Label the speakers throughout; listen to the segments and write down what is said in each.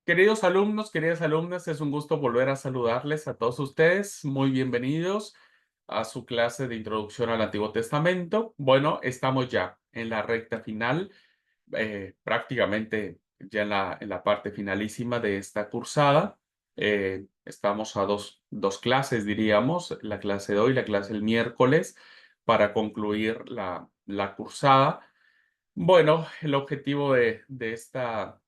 Speaker 1: Queridos alumnos, queridas alumnas, es un gusto volver a saludarles a todos ustedes. Muy bienvenidos a su clase de Introducción al Antiguo Testamento. Bueno, estamos ya en la recta final, prácticamente ya en la parte finalísima de esta cursada. Estamos a dos clases, diríamos, la clase de hoy, la clase del miércoles, para concluir la cursada. Bueno, el objetivo de esta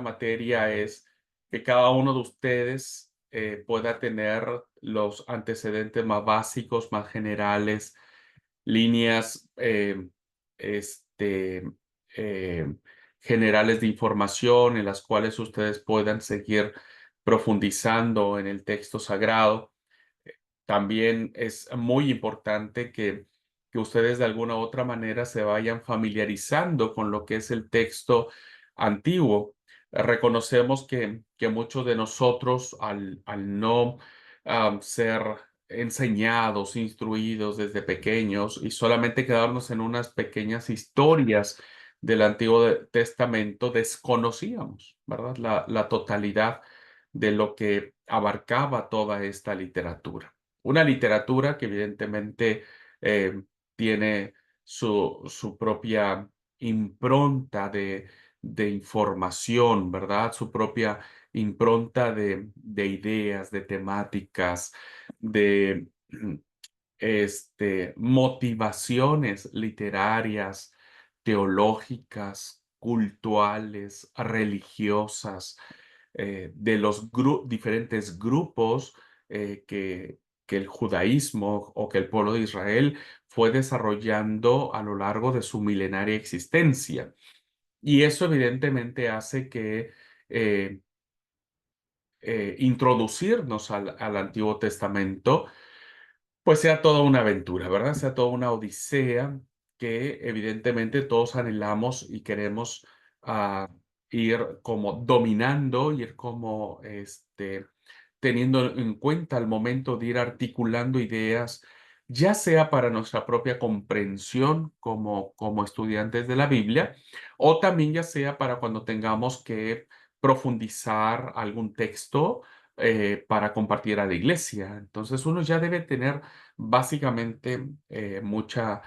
Speaker 1: materia es que cada uno de ustedes pueda tener los antecedentes más básicos, más generales, líneas este, eh, generales de información en las cuales ustedes puedan seguir profundizando en el texto sagrado. También es muy importante que ustedes de alguna u otra manera se vayan familiarizando con lo que es el texto antiguo. Reconocemos que muchos de nosotros, al no ser enseñados, instruidos desde pequeños y solamente quedarnos en unas pequeñas historias del Testamento, desconocíamos, ¿verdad? La totalidad de lo que abarcaba toda esta literatura. Una literatura que evidentemente tiene su propia impronta de información, ¿verdad? Su propia impronta de ideas, de temáticas, de motivaciones literarias, teológicas, cultuales, religiosas, de los diferentes grupos que el judaísmo o que el pueblo de Israel fue desarrollando a lo largo de su milenaria existencia. Y eso evidentemente hace que eh, introducirnos al Antiguo Testamento pues sea toda una aventura, ¿verdad? Sea toda una odisea que evidentemente todos anhelamos y queremos ah, ir como dominando, ir como teniendo en cuenta al momento de ir articulando ideas, ya sea para nuestra propia comprensión como estudiantes de la Biblia, o también ya sea para cuando tengamos que profundizar algún texto para compartir a la iglesia. Entonces uno ya debe tener básicamente mucha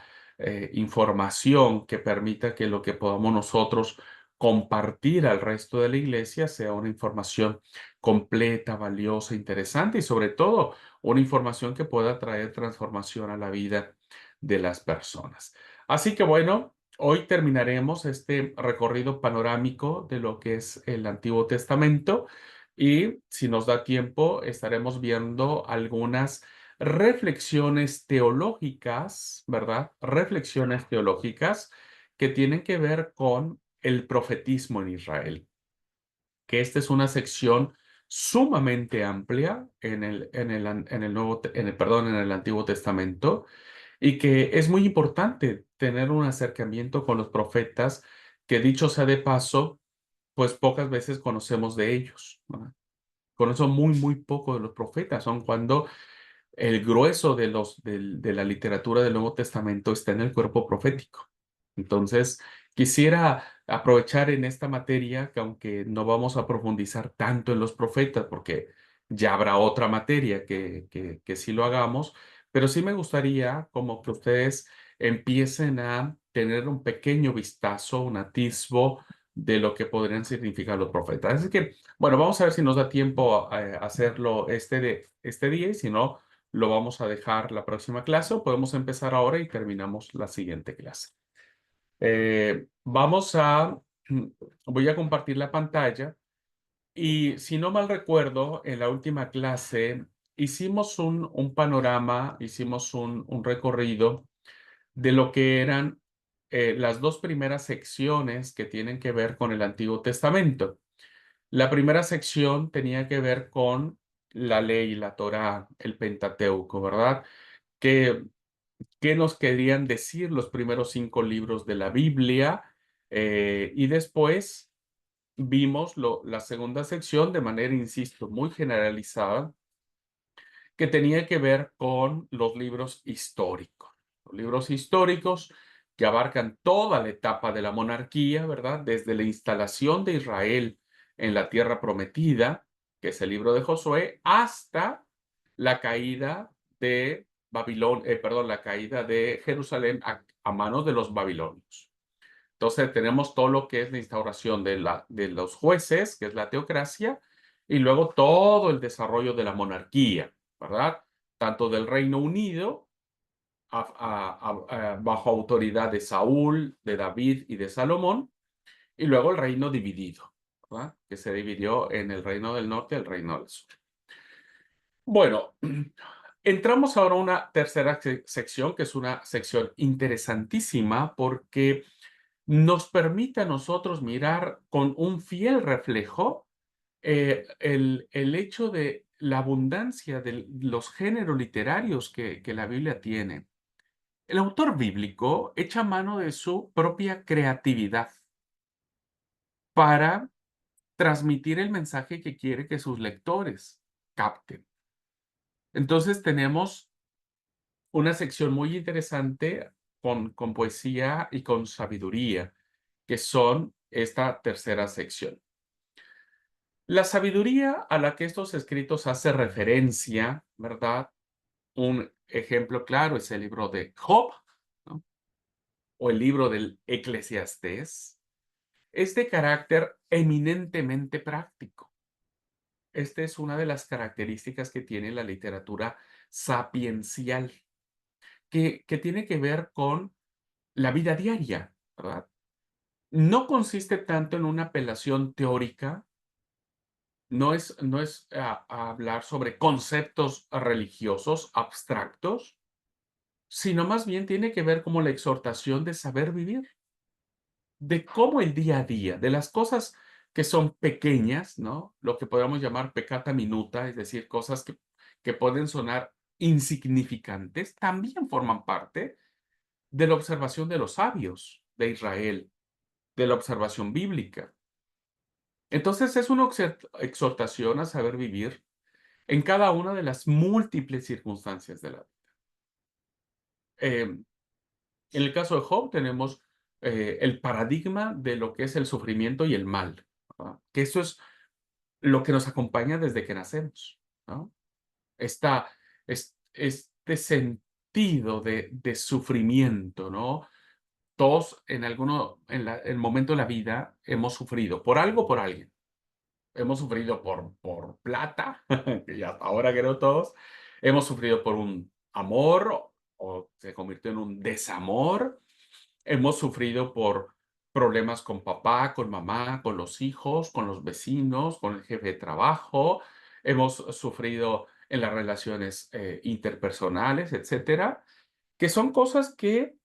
Speaker 1: información que permita que lo que podamos nosotros compartir al resto de la iglesia sea una información completa, valiosa, interesante y sobre todo una información que pueda traer transformación a la vida de las personas. Así que bueno, hoy terminaremos este recorrido panorámico de lo que es el Antiguo Testamento y si nos da tiempo estaremos viendo algunas reflexiones teológicas, ¿verdad? Reflexiones teológicas que tienen que ver con el profetismo en Israel, que esta es una sección sumamente amplia en el Antiguo Testamento y que es muy importante tener un acercamiento con los profetas que dicho sea de paso, pues pocas veces conocemos de ellos, ¿verdad? Conocemos muy poco de los profetas, son cuando el grueso de la literatura del Nuevo Testamento está en el cuerpo profético. Entonces, quisiera aprovechar en esta materia, que aunque no vamos a profundizar tanto en los profetas, porque ya habrá otra materia que sí lo hagamos, pero sí me gustaría como que ustedes empiecen a tener un pequeño vistazo, un atisbo de lo que podrían significar los profetas. Así que, bueno, vamos a ver si nos da tiempo a hacerlo este día y si no lo vamos a dejar la próxima clase o podemos empezar ahora y terminamos la siguiente clase. Eh, vamos a, voy a compartir la pantalla y si no mal recuerdo, en la última clase hicimos un panorama, hicimos un recorrido de lo que eran las dos primeras secciones que tienen que ver con el Antiguo Testamento. La primera sección tenía que ver con la ley, la Torá, el Pentateuco, ¿verdad? ¿Qué, qué nos querían decir los primeros 5 libros de la Biblia? Y después vimos la segunda sección de manera, insisto, muy generalizada, que tenía que ver con los libros históricos. Los libros históricos que abarcan toda la etapa de la monarquía, ¿verdad? Desde la instalación de Israel en la tierra prometida, que es el libro de Josué, hasta la caída de perdón, la caída de Jerusalén a manos de los babilonios. Entonces tenemos todo lo que es la instauración de los jueces, que es la teocracia, y luego todo el desarrollo de la monarquía, ¿verdad? Tanto del Reino Unido bajo autoridad de Saúl, de David y de Salomón, y luego el reino dividido, ¿verdad? Que se dividió en el reino del norte y el reino del sur. Bueno, entramos ahora a una tercera sección, que es una sección interesantísima porque nos permite a nosotros mirar con un fiel reflejo el hecho de la abundancia de los géneros literarios que la Biblia tiene. El autor bíblico echa mano de su propia creatividad para transmitir el mensaje que quiere que sus lectores capten. Entonces tenemos una sección muy interesante con poesía y con sabiduría, que son esta tercera sección. La sabiduría a la que estos escritos hace referencia, ¿verdad? Un ejemplo claro es el libro de Job, ¿no? O el libro del Eclesiastés. Es de carácter eminentemente práctico. Esta es una de las características que tiene la literatura sapiencial, que tiene que ver con la vida diaria, ¿verdad? No consiste tanto en una apelación teórica, no es a hablar sobre conceptos religiosos abstractos, sino más bien tiene que ver como la exhortación de saber vivir, de cómo el día a día, de las cosas que son pequeñas, ¿no? Lo que podríamos llamar peccata minuta, es decir, cosas que pueden sonar insignificantes, también forman parte de la observación de los sabios de Israel, de la observación bíblica. Entonces es una exhortación a saber vivir en cada una de las múltiples circunstancias de la vida. En el caso de Job tenemos el paradigma de lo que es el sufrimiento y el mal, ¿verdad? Que eso es lo que nos acompaña desde que nacemos, ¿no? Esta, este sentido de sufrimiento, ¿no? Todos en el momento de la vida hemos sufrido por algo o por alguien. Hemos sufrido por plata, que ya hasta ahora creo todos. Hemos sufrido por un amor o se convirtió en un desamor. Hemos sufrido por problemas con papá, con mamá, con los hijos, con los vecinos, con el jefe de trabajo. Hemos sufrido en las relaciones interpersonales, etcétera, que son cosas que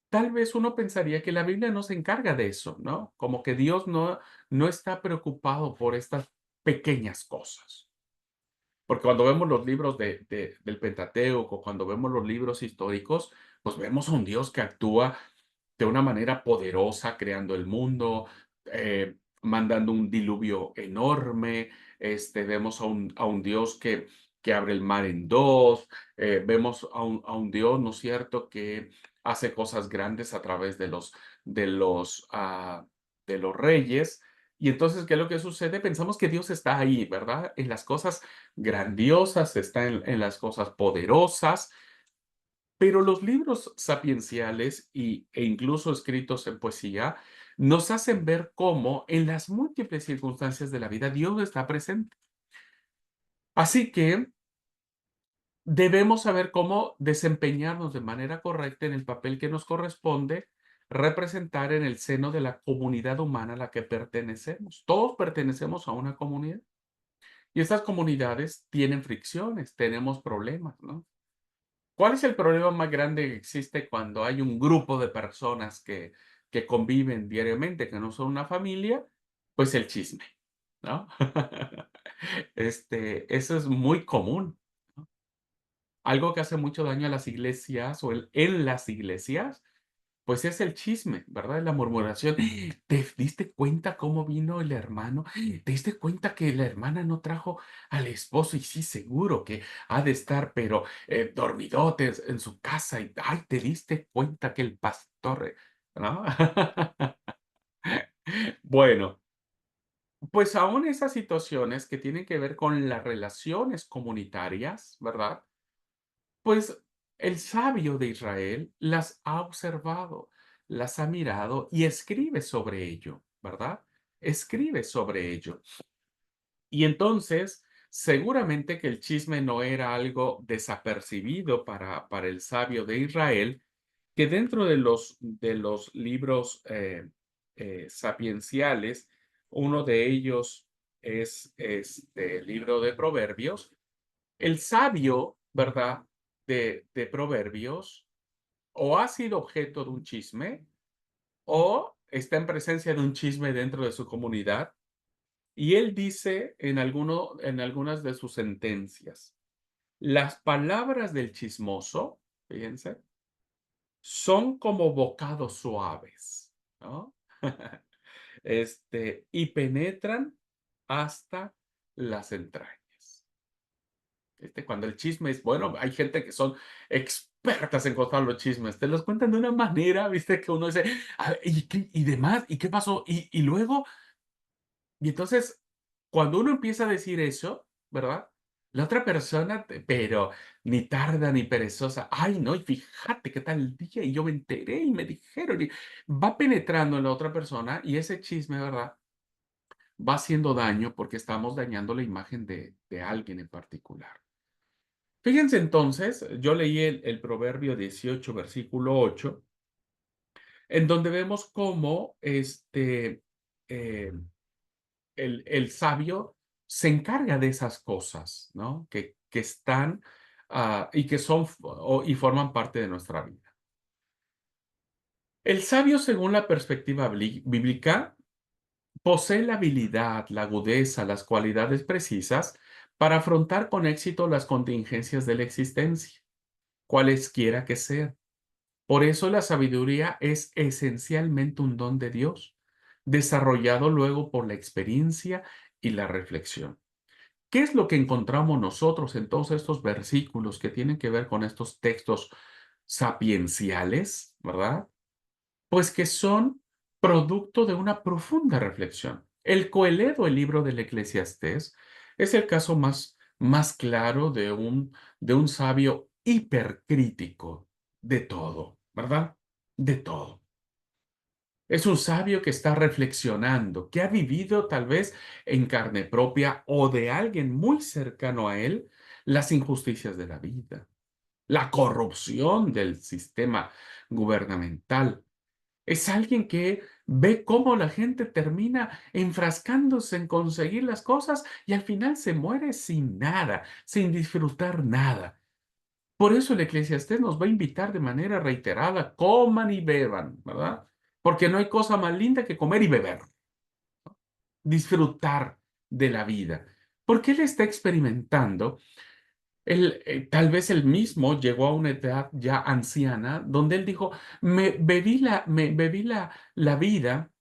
Speaker 1: tal vez uno pensaría que la Biblia no se encarga de eso, ¿no? Como que Dios no está preocupado por estas pequeñas cosas. Porque cuando vemos los libros del Pentateuco, cuando vemos los libros históricos, pues vemos a un Dios que actúa de una manera poderosa, creando el mundo, mandando un diluvio enorme. Vemos a un Dios que abre el mar en dos. Vemos a un Dios, ¿no es cierto?, que hace cosas grandes a través de los reyes. Y entonces, ¿qué es lo que sucede? Pensamos que Dios está ahí, ¿verdad? En las cosas grandiosas, está en las cosas poderosas, pero los libros sapienciales e incluso escritos en poesía nos hacen ver cómo en las múltiples circunstancias de la vida Dios está presente. Así que debemos saber cómo desempeñarnos de manera correcta en el papel que nos corresponde representar en el seno de la comunidad humana a la que pertenecemos. Todos pertenecemos a una comunidad y estas comunidades tienen fricciones, tenemos problemas, ¿no? ¿Cuál es el problema más grande que existe cuando hay un grupo de personas que conviven diariamente, que no son una familia? Pues el chisme, ¿no? Eso es muy común, ¿no? Algo que hace mucho daño a las iglesias o en las iglesias, pues es el chisme, ¿verdad? La murmuración. ¿Te diste cuenta cómo vino el hermano? ¿Te diste cuenta que la hermana no trajo al esposo? Y sí, seguro que ha de estar, pero dormidotes en su casa. Y, ay, ¿te diste cuenta que el pastor, ¿no? Bueno, pues aún esas situaciones que tienen que ver con las relaciones comunitarias, ¿verdad? Pues el sabio de Israel las ha observado, las ha mirado y escribe sobre ello, ¿verdad? Escribe sobre ello. Y entonces, seguramente que el chisme no era algo desapercibido para el sabio de Israel, que dentro de los libros sapienciales, uno de ellos es este el libro de Proverbios, el sabio, ¿verdad? De Proverbios, o ha sido objeto de un chisme, o está en presencia de un chisme dentro de su comunidad, y él dice en algunas de sus sentencias, las palabras del chismoso, fíjense, son como bocados suaves, ¿no? Y penetran hasta las entrañas. Cuando el chisme es bueno, hay gente que son expertas en contar los chismes, te los cuentan de una manera, viste, que uno dice, "Ah, ¿y qué, y demás? ¿Y qué pasó? Y luego, y entonces, cuando uno empieza a decir eso, ¿verdad? La otra persona, pero ni tarda ni perezosa, ay, no, y fíjate qué tal día, y yo me enteré y me dijeron, y va penetrando en la otra persona, y ese chisme, ¿verdad? Va haciendo daño porque estamos dañando la imagen de alguien en particular. Fíjense entonces, yo leí el Proverbio 18, versículo 8, en donde vemos cómo eh, el sabio se encarga de esas cosas, ¿no? Que están y que son y forman parte de nuestra vida. El sabio, según la perspectiva bíblica, posee la habilidad, la agudeza, las cualidades precisas para afrontar con éxito las contingencias de la existencia, cualesquiera que sean. Por eso la sabiduría es esencialmente un don de Dios, desarrollado luego por la experiencia y la reflexión. ¿Qué es lo que encontramos nosotros en todos estos versículos que tienen que ver con estos textos sapienciales, verdad? Pues que son producto de una profunda reflexión. El Coeledo, el libro del Eclesiastés, es el caso más claro de un sabio hipercrítico de todo, ¿verdad? De todo. Es un sabio que está reflexionando, que ha vivido tal vez en carne propia o de alguien muy cercano a él las injusticias de la vida, la corrupción del sistema gubernamental. Es alguien que ve cómo la gente termina enfrascándose en conseguir las cosas y al final se muere sin nada, sin disfrutar nada. Por eso el Eclesiastés nos va a invitar de manera reiterada, coman y beban, ¿verdad? Porque no hay cosa más linda que comer y beber, disfrutar de la vida. Porque él está experimentando, tal vez él mismo llegó a una edad ya anciana, donde él dijo, me bebí la vida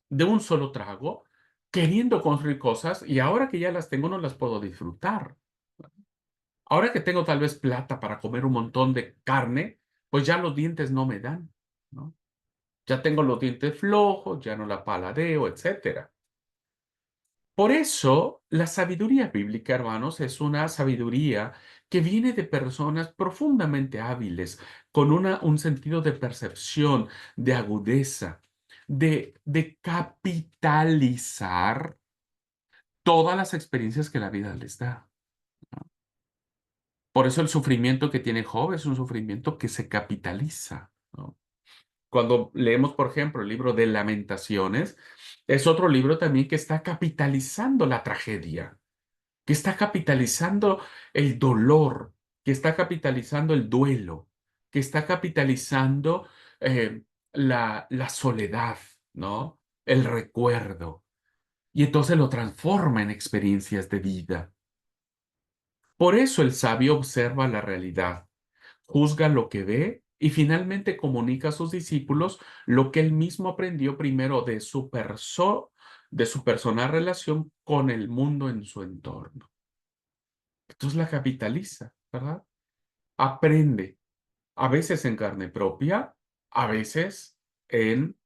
Speaker 1: de un solo trago, queriendo construir cosas, y ahora que ya las tengo, no las puedo disfrutar. Ahora que tengo tal vez plata para comer un montón de carne, pues ya los dientes no me dan, ¿no? Ya tengo los dientes flojos, ya no la paladeo, etcétera. Por eso, la sabiduría bíblica, hermanos, es una sabiduría que viene de personas profundamente hábiles, con un sentido de percepción, de agudeza, de capitalizar todas las experiencias que la vida les da. Por eso el sufrimiento que tiene Job es un sufrimiento que se capitaliza, ¿no? Cuando leemos, por ejemplo, el libro de Lamentaciones, es otro libro también que está capitalizando la tragedia, que está capitalizando el dolor, que está capitalizando el duelo, que está capitalizando eh, la soledad, ¿no? El recuerdo. Y entonces lo transforma en experiencias de vida. Por eso el sabio observa la realidad, juzga lo que ve y finalmente comunica a sus discípulos lo que él mismo aprendió primero de su personal relación con el mundo en su entorno. Entonces la capitaliza, ¿verdad? Aprende, a veces en carne propia, a veces en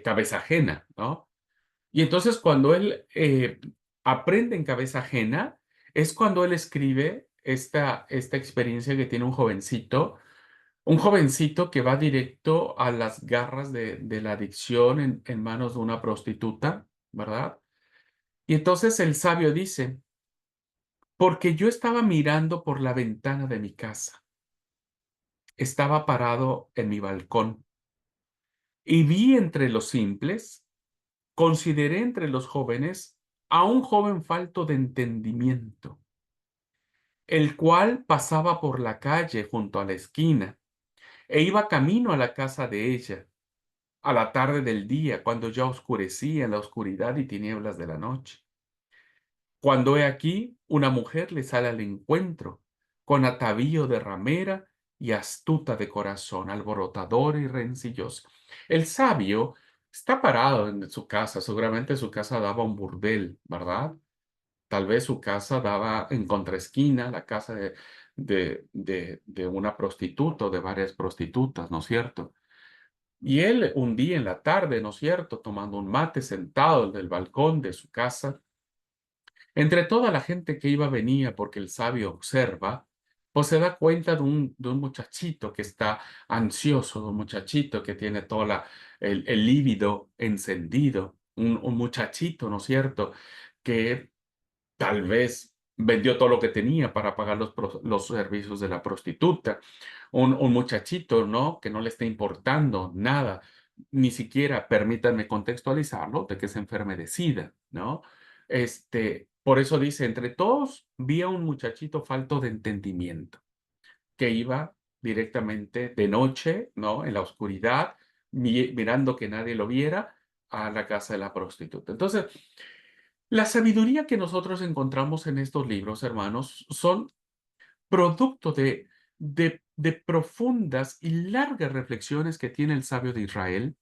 Speaker 1: cabeza ajena, ¿no? Y entonces cuando él aprende en cabeza ajena, es cuando él escribe esta experiencia que tiene un jovencito que va directo a las garras de la adicción en manos de una prostituta, ¿verdad? Y entonces el sabio dice, porque yo estaba mirando por la ventana de mi casa, estaba parado en mi balcón y vi entre los simples, consideré entre los jóvenes a un joven falto de entendimiento, el cual pasaba por la calle junto a la esquina e iba camino a la casa de ella, a la tarde del día, cuando ya oscurecía en la oscuridad y tinieblas de la noche. Cuando he aquí, una mujer le sale al encuentro, con atavío de ramera y astuta de corazón, alborotadora y rencillosa. El sabio está parado en su casa, seguramente su casa daba un burdel, ¿verdad? Tal vez su casa daba en contraesquina, la casa de una prostituta o de varias prostitutas, ¿no es cierto? Y él un día en la tarde, ¿no es cierto?, tomando un mate sentado en el balcón de su casa, entre toda la gente que iba venía, porque el sabio observa, pues se da cuenta de un muchachito que está ansioso, de un muchachito que tiene toda el líbido encendido, un muchachito, ¿no es cierto?, que tal vez vendió todo lo que tenía para pagar los servicios de la prostituta. Un muchachito, ¿no? Que no le está importando nada, ni siquiera, permítanme contextualizarlo, de que se enferme de SIDA, ¿no? Por eso dice, entre todos vi a un muchachito falto de entendimiento, que iba directamente de noche, ¿no? En la oscuridad, mirando que nadie lo viera, a la casa de la prostituta. Entonces, la sabiduría que nosotros encontramos en estos libros, hermanos, son producto de profundas y largas reflexiones que tiene el sabio de Israel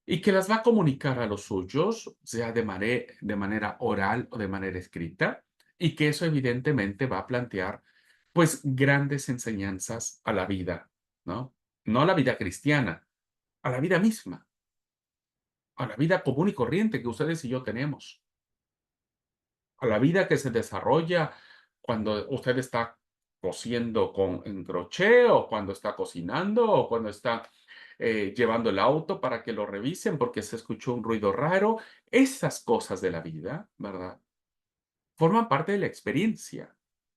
Speaker 1: y que las va a comunicar a los suyos, sea de manera oral o de manera escrita, y que eso evidentemente va a plantear, pues, grandes enseñanzas a la vida, ¿no? No a la vida cristiana, a la vida misma, a la vida común y corriente que ustedes y yo tenemos. A la vida que se desarrolla cuando usted está cosiendo en crochet, o cuando está cocinando, o cuando está llevando el auto para que lo revisen porque se escuchó un ruido raro. Esas cosas de la vida, ¿verdad? Forman parte de la experiencia,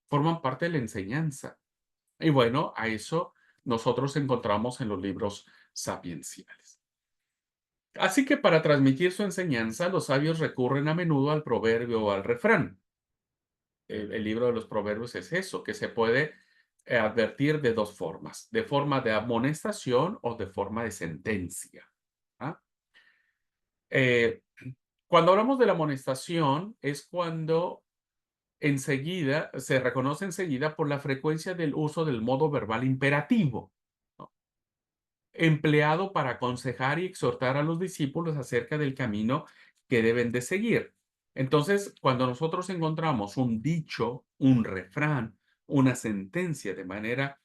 Speaker 1: forman parte de la enseñanza. Y bueno, a eso nosotros encontramos en los libros sapienciales. Así que para transmitir su enseñanza, los sabios recurren a menudo al proverbio o al refrán. El libro de los proverbios es eso, que se puede advertir de dos formas, de forma de amonestación o de forma de sentencia. ¿Ah? Eh, Cuando hablamos de la amonestación es cuando enseguida se reconoce enseguida por la frecuencia del uso del modo verbal imperativo, ¿no? Empleado para aconsejar y exhortar a los discípulos acerca del camino que deben de seguir. Entonces, cuando nosotros encontramos un dicho, un refrán, una sentencia de manera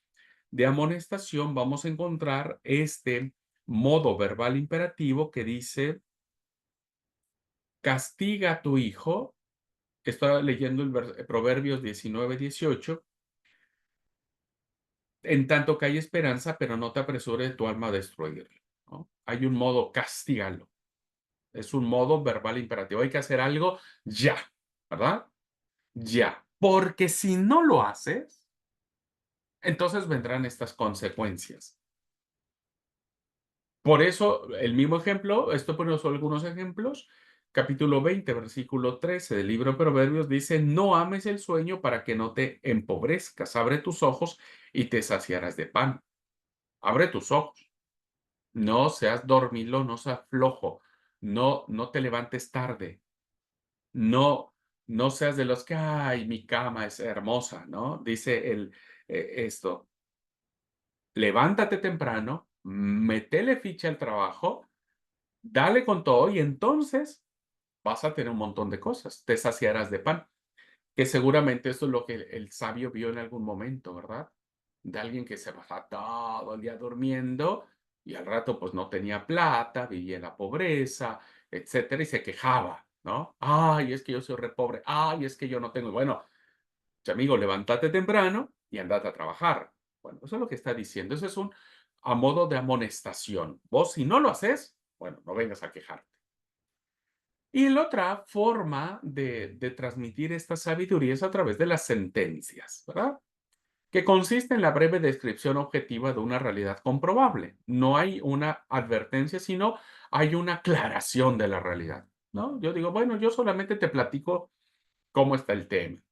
Speaker 1: de amonestación, vamos a encontrar este modo verbal imperativo que dice, castiga a tu hijo. Estoy leyendo Proverbios 19:18. En tanto que hay esperanza, pero no te apresures tu alma a destruirlo, ¿no? Hay un modo, castígalo. Es un modo verbal imperativo. Hay que hacer algo ya, ¿verdad? Ya. Porque si no lo haces, entonces vendrán estas consecuencias. Por eso, el mismo ejemplo, esto pone solo algunos ejemplos. Capítulo 20, versículo 13 del libro de Proverbios dice, no ames el sueño para que no te empobrezcas. Abre tus ojos y te saciarás de pan. Abre tus ojos. No seas dormilón, no seas flojo. No te levantes tarde. No, no seas de los que, ay, mi cama es hermosa, ¿no? Dice esto, levántate temprano, métele ficha al trabajo, dale con todo y entonces vas a tener un montón de cosas. Te saciarás de pan, que seguramente eso es lo que el sabio vio en algún momento, ¿verdad? De alguien que se pasa todo el día durmiendo y al rato pues no tenía plata, vivía en la pobreza, etcétera, y se quejaba, ¿no? Ay, es que yo soy re pobre. Ay, es que yo no tengo. Bueno, amigo, levántate temprano y andate a trabajar. Bueno, eso es lo que está diciendo. Eso es un a modo de amonestación. Vos, si no lo haces, bueno, no vengas a quejarte. Y la otra forma de transmitir esta sabiduría es a través de las sentencias, ¿verdad? Que consiste en la breve descripción objetiva de una realidad comprobable. No hay una advertencia, sino hay una aclaración de la realidad, ¿no? Yo digo, bueno, yo solamente te platico cómo está el tema.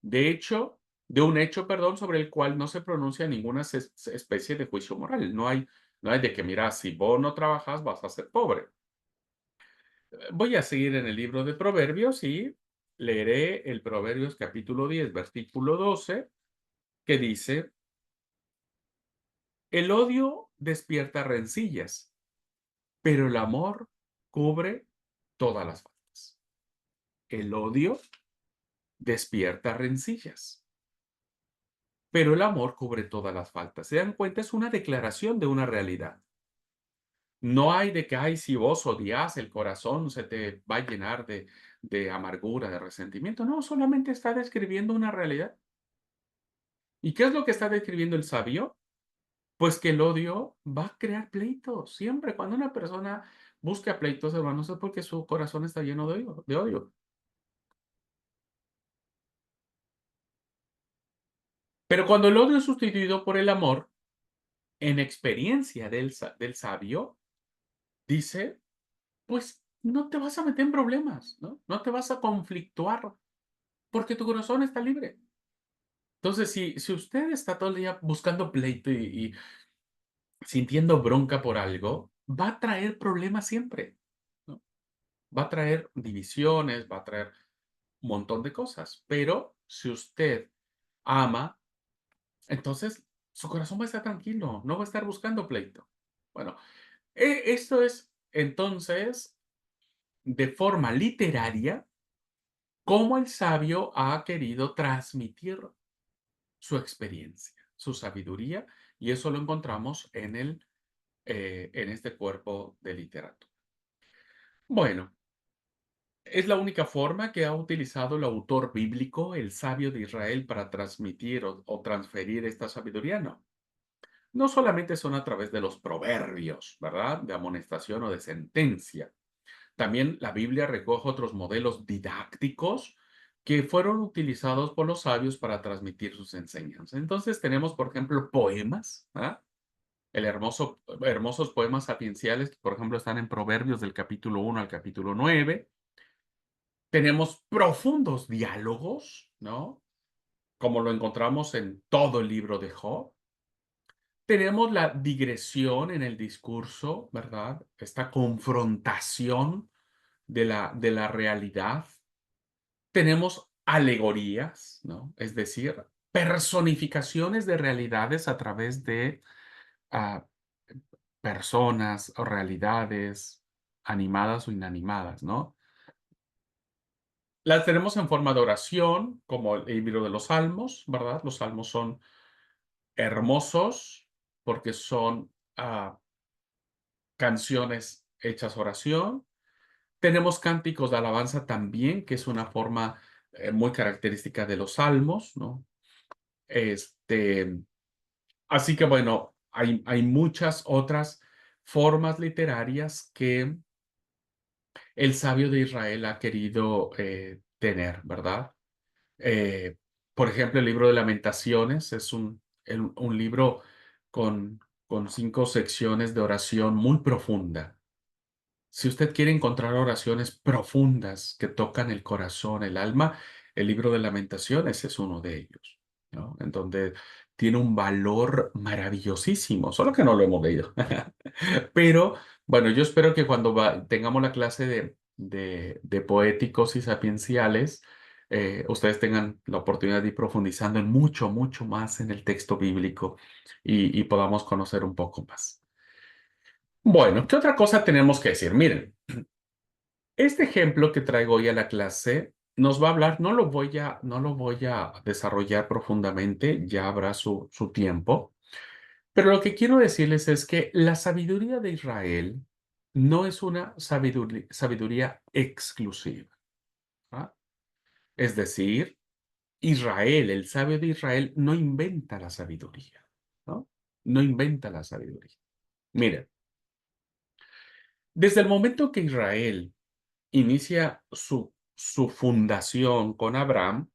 Speaker 1: De hecho, de un hecho, perdón, sobre el cual no se pronuncia ninguna especie de juicio moral. No hay de que, mira, si vos no trabajas, vas a ser pobre. Voy a seguir en el libro de Proverbios y leeré el Proverbios capítulo 10, versículo 12, que dice: el odio despierta rencillas, pero el amor cubre todas las faltas. El odio despierta rencillas, pero el amor cubre todas las faltas. ¿Se dan cuenta? Es una declaración de una realidad. No hay de que, ay, si vos odias, el corazón se te va a llenar de amargura, de resentimiento. No, solamente está describiendo una realidad. ¿Y qué es lo que está describiendo el sabio? Pues que el odio va a crear pleitos. Siempre cuando una persona busca pleitos, hermanos, es porque su corazón está lleno de odio. Pero cuando el odio es sustituido por el amor, en experiencia del sabio, dice, pues no te vas a meter en problemas, ¿no? No te vas a conflictuar, porque tu corazón está libre. Entonces, si usted está todo el día buscando pleito y sintiendo bronca por algo, va a traer problemas siempre, ¿no? Va a traer divisiones, va a traer un montón de cosas. Pero si usted ama, entonces su corazón va a estar tranquilo, no va a estar buscando pleito. Bueno, esto es entonces de forma literaria cómo el sabio ha querido transmitir su experiencia, su sabiduría, y eso lo encontramos en este cuerpo de literatura. Bueno, ¿es la única forma que ha utilizado el autor bíblico, el sabio de Israel, para transmitir o transferir esta sabiduría? No. No solamente son a través de los proverbios, ¿verdad? De amonestación o de sentencia. También la Biblia recoge otros modelos didácticos que fueron utilizados por los sabios para transmitir sus enseñanzas. Entonces tenemos, por ejemplo, poemas, ¿ah? Hermosos poemas sapienciales que, por ejemplo, están en Proverbios del capítulo 1 al capítulo 9. Tenemos profundos diálogos, ¿no? Como lo encontramos en todo el libro de Job. Tenemos la digresión en el discurso, ¿verdad? Esta confrontación de la realidad. Tenemos alegorías, ¿no? Es decir, personificaciones de realidades a través de ah, personas o realidades animadas o inanimadas, ¿no? Las tenemos en forma de oración, como el libro de los Salmos, ¿verdad? Los Salmos son hermosos porque son canciones hechas oración. Tenemos cánticos de alabanza también, que es una forma muy característica de los Salmos, ¿no? Este, así que bueno, hay muchas otras formas literarias que el sabio de Israel ha querido tener, ¿verdad? Eh, por ejemplo, el libro de Lamentaciones es un libro con, con 5 secciones de oración muy profunda. Si usted quiere encontrar oraciones profundas que tocan el corazón, el alma, el libro de Lamentaciones es uno de ellos, ¿no? En donde tiene un valor maravillosísimo, solo que no lo hemos leído. Pero bueno, yo espero que cuando tengamos la clase de poéticos y sapienciales, ustedes tengan la oportunidad de ir profundizando en mucho, mucho más en el texto bíblico y podamos conocer un poco más. Bueno, ¿qué otra cosa tenemos que decir? Miren, este ejemplo que traigo hoy a la clase nos va a hablar, no lo voy a desarrollar profundamente, ya habrá su tiempo, pero lo que quiero decirles es que la sabiduría de Israel no es una sabiduría exclusiva, ¿va? Es decir, Israel, el sabio de Israel, no inventa la sabiduría, ¿no? No inventa la sabiduría. Mira, desde el momento que Israel inicia su fundación con Abraham,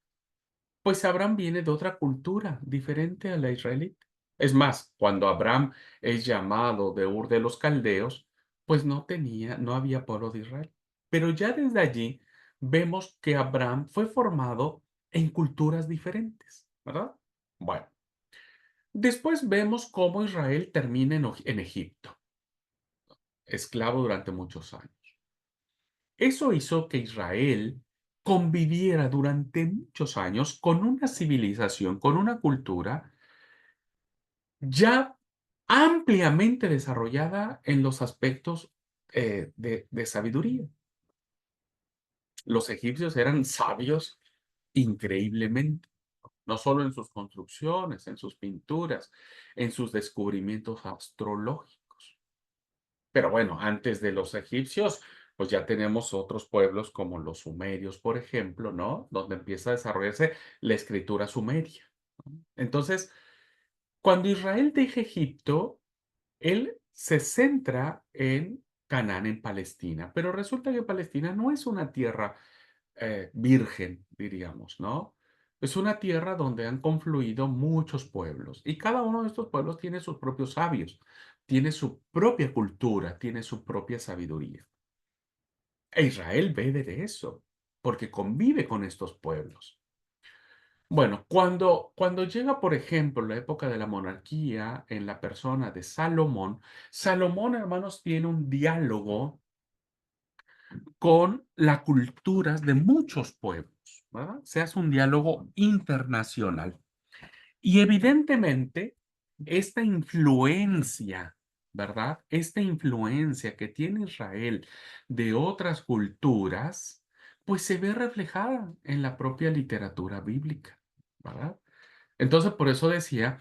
Speaker 1: pues Abraham viene de otra cultura diferente a la israelita. Es más, cuando Abraham es llamado de Ur de los Caldeos, pues no había pueblo de Israel. Pero ya desde allí vemos que Abraham fue formado en culturas diferentes, ¿verdad? Bueno, después vemos cómo Israel termina en Egipto, esclavo durante muchos años. Eso hizo que Israel conviviera durante muchos años con una civilización, con una cultura ya ampliamente desarrollada en los aspectos de sabiduría. Los egipcios eran sabios increíblemente, no solo en sus construcciones, en sus pinturas, en sus descubrimientos astrológicos. Pero bueno, antes de los egipcios, pues ya tenemos otros pueblos como los sumerios, por ejemplo, ¿no? Donde empieza a desarrollarse la escritura sumeria, ¿no? Entonces, cuando Israel deja Egipto, él se centra en Canaán, en Palestina, pero resulta que Palestina no es una tierra virgen, diríamos, ¿no? Es una tierra donde han confluido muchos pueblos y cada uno de estos pueblos tiene sus propios sabios, tiene su propia cultura, tiene su propia sabiduría. E Israel bebe de eso, porque convive con estos pueblos. Bueno, cuando llega, por ejemplo, la época de la monarquía en la persona de Salomón, Salomón, hermanos, tiene un diálogo con las culturas de muchos pueblos, ¿verdad? Se hace un diálogo internacional. Y evidentemente, esta influencia, ¿verdad? Esta influencia que tiene Israel de otras culturas, pues se ve reflejada en la propia literatura bíblica, ¿verdad? Entonces, por eso decía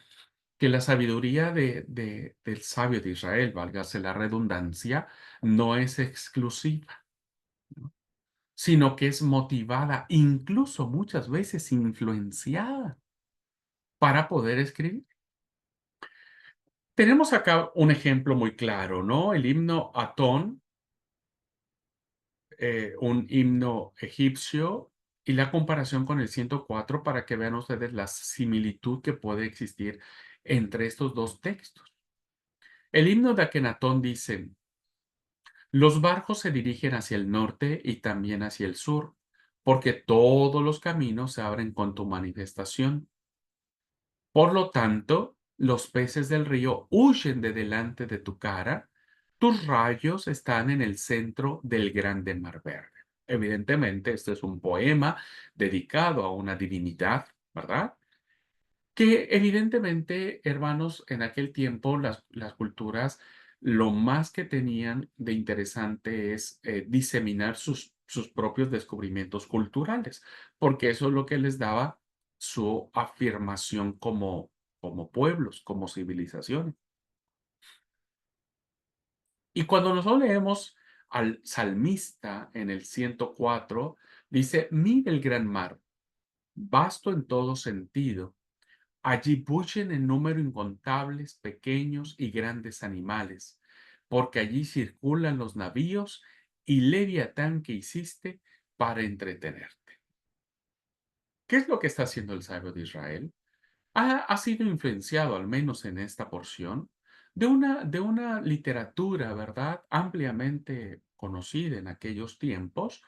Speaker 1: que la sabiduría del sabio de Israel, válgase la redundancia, no es exclusiva, ¿no? Sino que es motivada, incluso muchas veces influenciada para poder escribir. Tenemos acá un ejemplo muy claro, ¿no? El himno Atón, un himno egipcio, y la comparación con el 104 para que vean ustedes la similitud que puede existir entre estos dos textos. El himno de Akenatón dice: los barcos se dirigen hacia el norte y también hacia el sur, porque todos los caminos se abren con tu manifestación. Por lo tanto, los peces del río huyen de delante de tu cara, tus rayos están en el centro del grande mar verde. Evidentemente, este es un poema dedicado a una divinidad, ¿verdad? Que evidentemente, hermanos, en aquel tiempo las culturas lo más que tenían de interesante es diseminar sus propios descubrimientos culturales, porque eso es lo que les daba su afirmación como pueblos, como civilizaciones. Y cuando nosotros leemos al salmista en el 104, dice: mira el gran mar, vasto en todo sentido. Allí bullen en número incontables pequeños y grandes animales, porque allí circulan los navíos y Leviatán que hiciste para entretenerte. ¿Qué es lo que está haciendo el sabio de Israel? Ha sido influenciado, al menos en esta porción, de una literatura, ¿verdad?, ampliamente conocida en aquellos tiempos,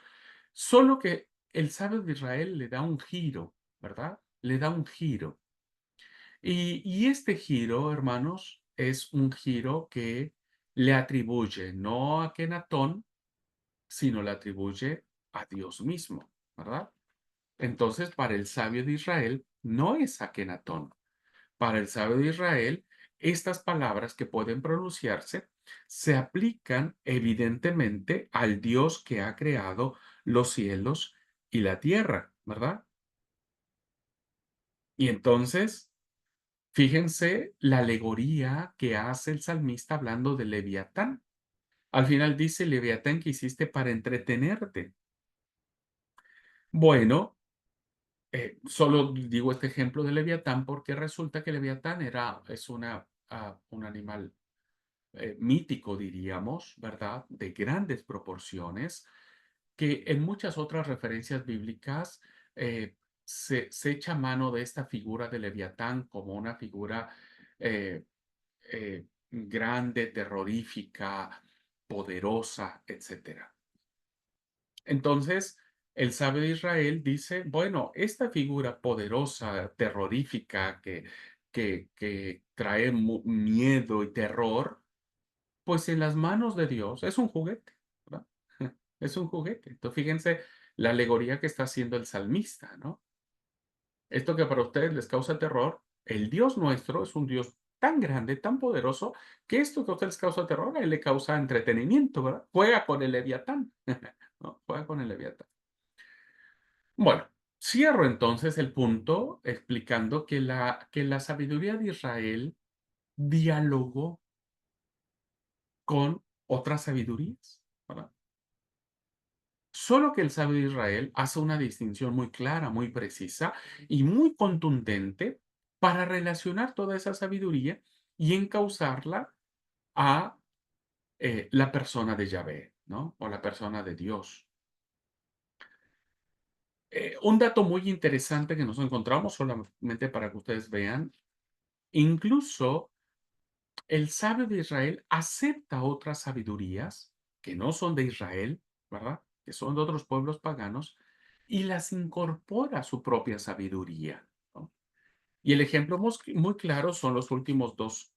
Speaker 1: solo que el sabio de Israel le da un giro, ¿verdad? Le da un giro. Y este giro, hermanos, es un giro que le atribuye no a Kenatón, sino le atribuye a Dios mismo, ¿verdad? Entonces, para el sabio de Israel, no es Akenatón. Para el sabio de Israel, estas palabras que pueden pronunciarse se aplican evidentemente al Dios que ha creado los cielos y la tierra, ¿verdad? Y entonces, fíjense la alegoría que hace el salmista hablando de Leviatán. Al final dice, Leviatán que hiciste para entretenerte. Bueno, solo digo este ejemplo de Leviatán porque resulta que Leviatán es un animal mítico, diríamos, ¿verdad? De grandes proporciones, que en muchas otras referencias bíblicas se echa mano de esta figura de Leviatán como una figura eh, grande, terrorífica, poderosa, etcétera. Entonces, el sabio de Israel dice, bueno, esta figura poderosa, terrorífica, que trae miedo y terror, pues en las manos de Dios es un juguete, ¿verdad? Es un juguete. Entonces, fíjense la alegoría que está haciendo el salmista, ¿no? Esto que para ustedes les causa terror, el Dios nuestro es un Dios tan grande, tan poderoso, que esto que a ustedes les causa terror, a él le causa entretenimiento, ¿verdad? Juega con el Leviatán, ¿no? Juega con el Leviatán. Bueno, cierro entonces el punto explicando que la sabiduría de Israel dialogó con otras sabidurías, ¿verdad? Solo que el sabio de Israel hace una distinción muy clara, muy precisa y muy contundente para relacionar toda esa sabiduría y encauzarla a la persona de Yahvé, ¿no? O la persona de Dios. Un dato muy interesante que nos encontramos, solamente para que ustedes vean, incluso el sabio de Israel acepta otras sabidurías que no son de Israel, ¿verdad? Que son de otros pueblos paganos, y las incorpora a su propia sabiduría, ¿no? Y el ejemplo muy claro son los últimos dos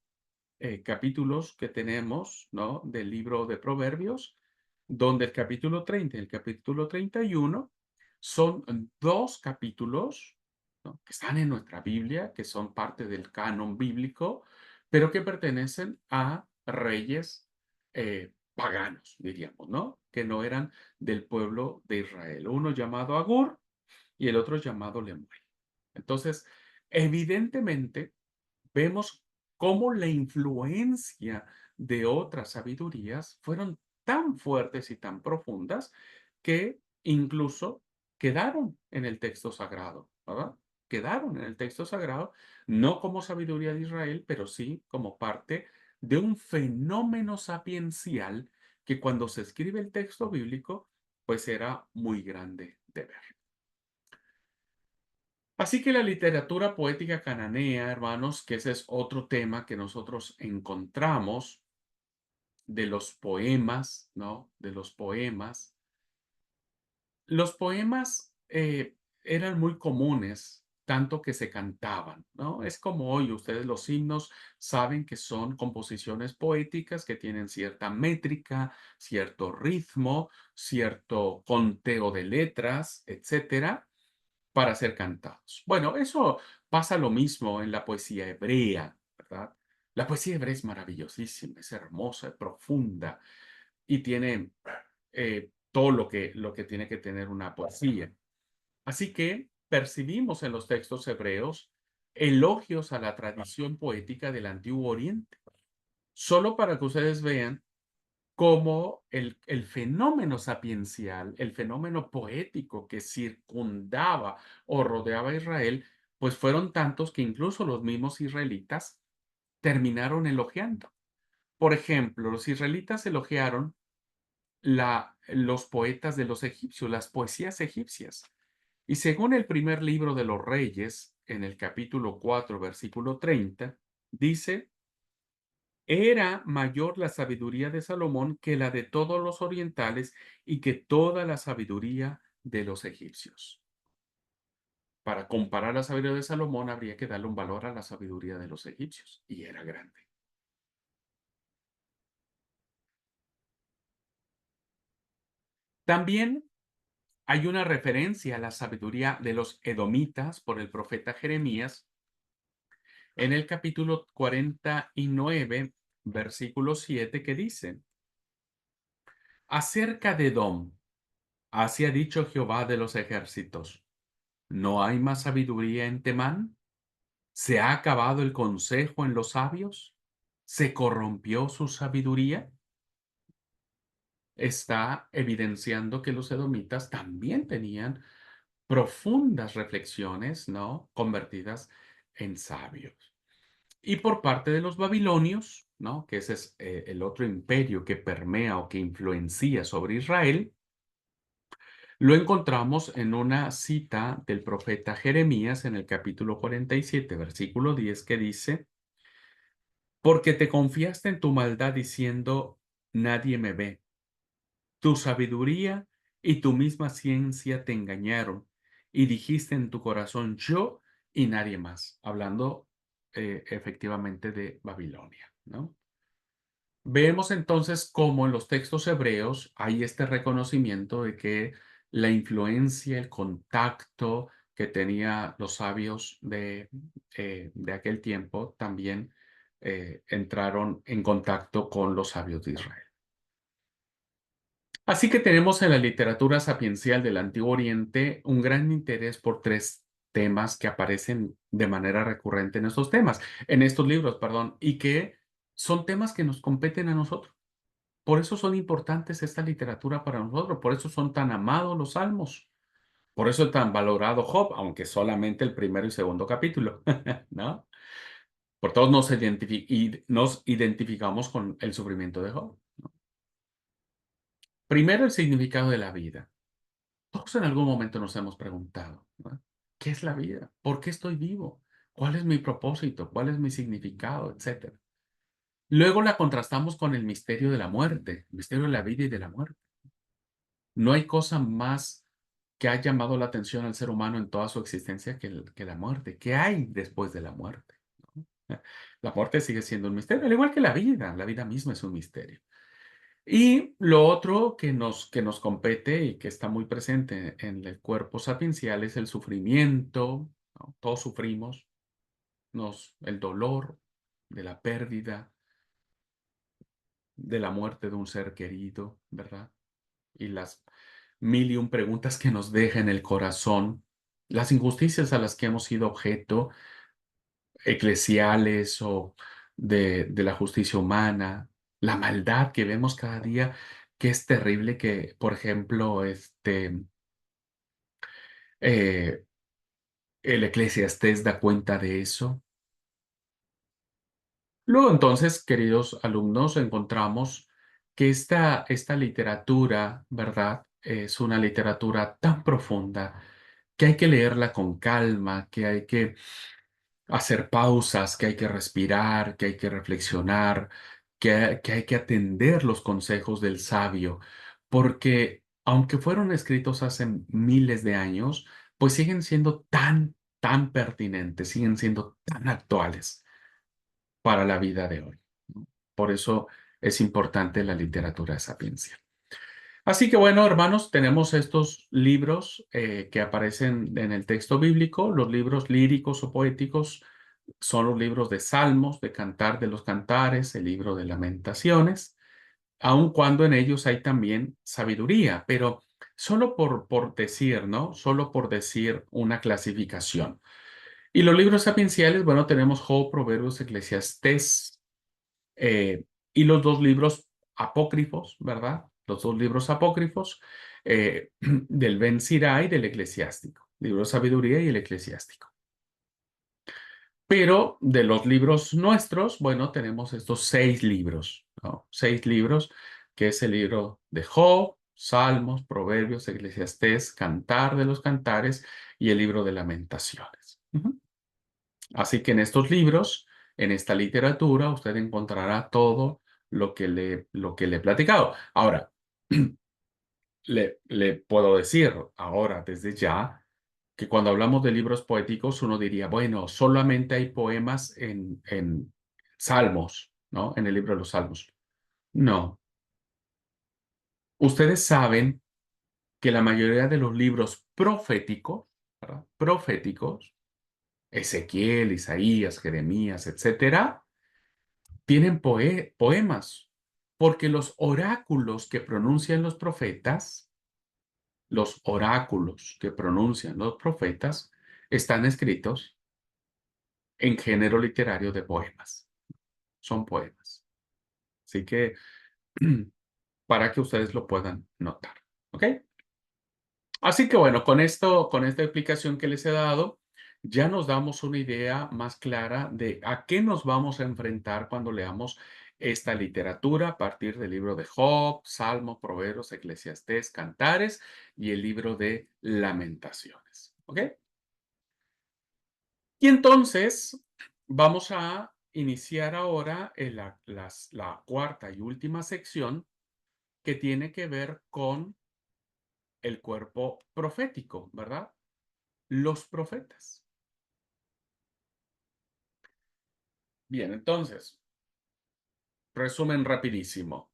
Speaker 1: capítulos que tenemos, ¿no? Del libro de Proverbios, donde el capítulo 30 y el capítulo 31 son dos capítulos, ¿no? Que están en nuestra Biblia, que son parte del canon bíblico, pero que pertenecen a reyes paganos, diríamos, ¿no? Que no eran del pueblo de Israel. Uno llamado Agur y el otro llamado Lemuel. Entonces, evidentemente, vemos cómo la influencia de otras sabidurías fueron tan fuertes y tan profundas que incluso quedaron en el texto sagrado, ¿verdad? Quedaron en el texto sagrado, no como sabiduría de Israel, pero sí como parte de un fenómeno sapiencial que cuando se escribe el texto bíblico, pues era muy grande de ver. Así que la literatura poética cananea, hermanos, que ese es otro tema que nosotros encontramos de los poemas, ¿no? De los poemas. Los poemas eran muy comunes, tanto que se cantaban, ¿no? Es como hoy, ustedes los himnos saben que son composiciones poéticas que tienen cierta métrica, cierto ritmo, cierto conteo de letras, etcétera para ser cantados. Bueno, eso pasa lo mismo en la poesía hebrea, ¿verdad? La poesía hebrea es maravillosísima, es hermosa, es profunda y tiene todo lo que tiene que tener una poesía. Así que percibimos en los textos hebreos elogios a la tradición poética del Antiguo Oriente. Solo para que ustedes vean cómo el fenómeno sapiencial, el fenómeno poético que circundaba o rodeaba a Israel, pues fueron tantos que incluso los mismos israelitas terminaron elogiando. Por ejemplo, los israelitas elogiaron los poetas de los egipcios, las poesías egipcias. Y según el primer libro de los Reyes, en el capítulo 4, versículo 30, dice: era mayor la sabiduría de Salomón que la de todos los orientales y que toda la sabiduría de los egipcios. Para comparar la sabiduría de Salomón habría que darle un valor a la sabiduría de los egipcios, y era grande. También hay una referencia a la sabiduría de los edomitas por el profeta Jeremías en el capítulo 49, versículo 7, que dice: acerca de Edom, así ha dicho Jehová de los ejércitos: ¿no hay más sabiduría en Temán? ¿Se ha acabado el consejo en los sabios? ¿Se corrompió su sabiduría? está evidenciando que los edomitas también tenían profundas reflexiones, ¿no? Convertidas en sabios. Y por parte de los babilonios, ¿no? Que ese es el otro imperio que permea o que influencia sobre Israel, lo encontramos en una cita del profeta Jeremías en el capítulo 47, versículo 10, que dice, porque te confiaste en tu maldad diciendo, nadie me ve. Tu sabiduría y tu misma ciencia te engañaron y dijiste en tu corazón yo y nadie más, hablando efectivamente de Babilonia, ¿no? Vemos entonces cómo en los textos hebreos hay este reconocimiento de que la influencia, el contacto que tenía los sabios de aquel tiempo también entraron en contacto con los sabios de Israel. Así que tenemos en la literatura sapiencial del Antiguo Oriente un gran interés por tres temas que aparecen de manera recurrente en estos libros, perdón, y que son temas que nos competen a nosotros. Por eso son importantes esta literatura para nosotros, por eso son tan amados los salmos, por eso es tan valorado Job, aunque solamente el primero y segundo capítulo, ¿no? Por todos nos identificamos con el sufrimiento de Job. Primero, el significado de la vida. Todos en algún momento nos hemos preguntado, ¿no? ¿Qué es la vida? ¿Por qué estoy vivo? ¿Cuál es mi propósito? ¿Cuál es mi significado? Etcétera. Luego la contrastamos con el misterio de la muerte, el misterio de la vida y de la muerte. No hay cosa más que ha llamado la atención al ser humano en toda su existencia que la muerte. ¿Qué hay después de la muerte? ¿No? La muerte sigue siendo un misterio, al igual que la vida misma es un misterio. Y lo otro que nos compete y que está muy presente en el cuerpo sapiencial es el sufrimiento, ¿no? Todos sufrimos, el dolor de la pérdida, de la muerte de un ser querido, ¿verdad? Y las mil y un preguntas que nos deja en el corazón, las injusticias a las que hemos sido objeto, eclesiales o de la justicia humana, la maldad que vemos cada día, que es terrible que, por ejemplo, eh, el Eclesiastés da cuenta de eso. Luego, entonces, queridos alumnos, encontramos que esta literatura, ¿verdad? Es una literatura tan profunda que hay que leerla con calma, que hay que hacer pausas, que hay que respirar, que hay que reflexionar, que hay que atender los consejos del sabio, porque aunque fueron escritos hace miles de años, pues siguen siendo tan pertinentes, siguen siendo tan actuales para la vida de hoy, ¿no? Por eso es importante la literatura sapiencia. Así que bueno, hermanos, tenemos estos libros que aparecen en el texto bíblico, los libros líricos o poéticos son los libros de Salmos, de Cantar de los Cantares, el libro de Lamentaciones, aun cuando en ellos hay también sabiduría, pero solo por decir, ¿no? Solo por decir una clasificación. Y los libros sapienciales, bueno, tenemos Job, Proverbios, Eclesiastés, eh, y los dos libros apócrifos, ¿verdad? Los dos libros apócrifos del Ben Sirá y del Eclesiástico, libro de sabiduría y el Eclesiástico. Pero de los libros nuestros, bueno, tenemos estos 6 libros, ¿no? 6 libros, que es el libro de Job, Salmos, Proverbios, Eclesiastés, Cantar de los Cantares y el libro de Lamentaciones. Ujú. Así que en estos libros, en esta literatura, usted encontrará todo lo que le he platicado. Ahora, le puedo decir ahora, desde ya, que cuando hablamos de libros poéticos, uno diría, bueno, solamente hay poemas en Salmos, ¿no? En el libro de los Salmos. No. Ustedes saben que la mayoría de los libros proféticos, ¿verdad? Proféticos, Ezequiel, Isaías, Jeremías, etcétera, tienen poemas, porque los oráculos que pronuncian los oráculos que pronuncian los profetas, están escritos en género literario de poemas. Son poemas. Así que para que ustedes lo puedan notar, ¿ok? Así que bueno, con esto, con esta explicación que les he dado, ya nos damos una idea más clara de a qué nos vamos a enfrentar cuando leamos esta literatura a partir del libro de Job, Salmo, Proverbios, Eclesiastés, Cantares y el libro de Lamentaciones. ¿Ok? Y entonces vamos a iniciar ahora la cuarta y última sección que tiene que ver con el cuerpo profético, ¿verdad? Los profetas. Bien, entonces, resumen rapidísimo.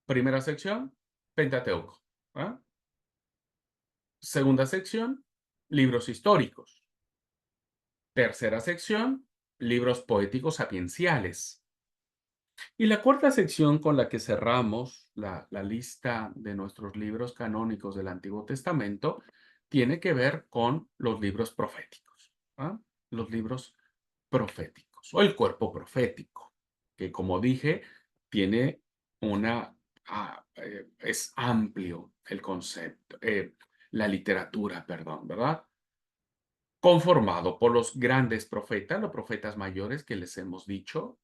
Speaker 1: Primera sección, Pentateuco. ¿Ah? Segunda sección, libros históricos. Tercera sección, libros poéticos sapienciales. Y la cuarta sección con la que cerramos la lista de nuestros libros canónicos del Antiguo Testamento tiene que ver con los libros proféticos. ¿Ah? Los libros proféticos o el cuerpo profético, que como dije, tiene una, es amplio el concepto, la literatura, perdón, ¿verdad? Conformado por los grandes profetas, los profetas mayores que les hemos dicho,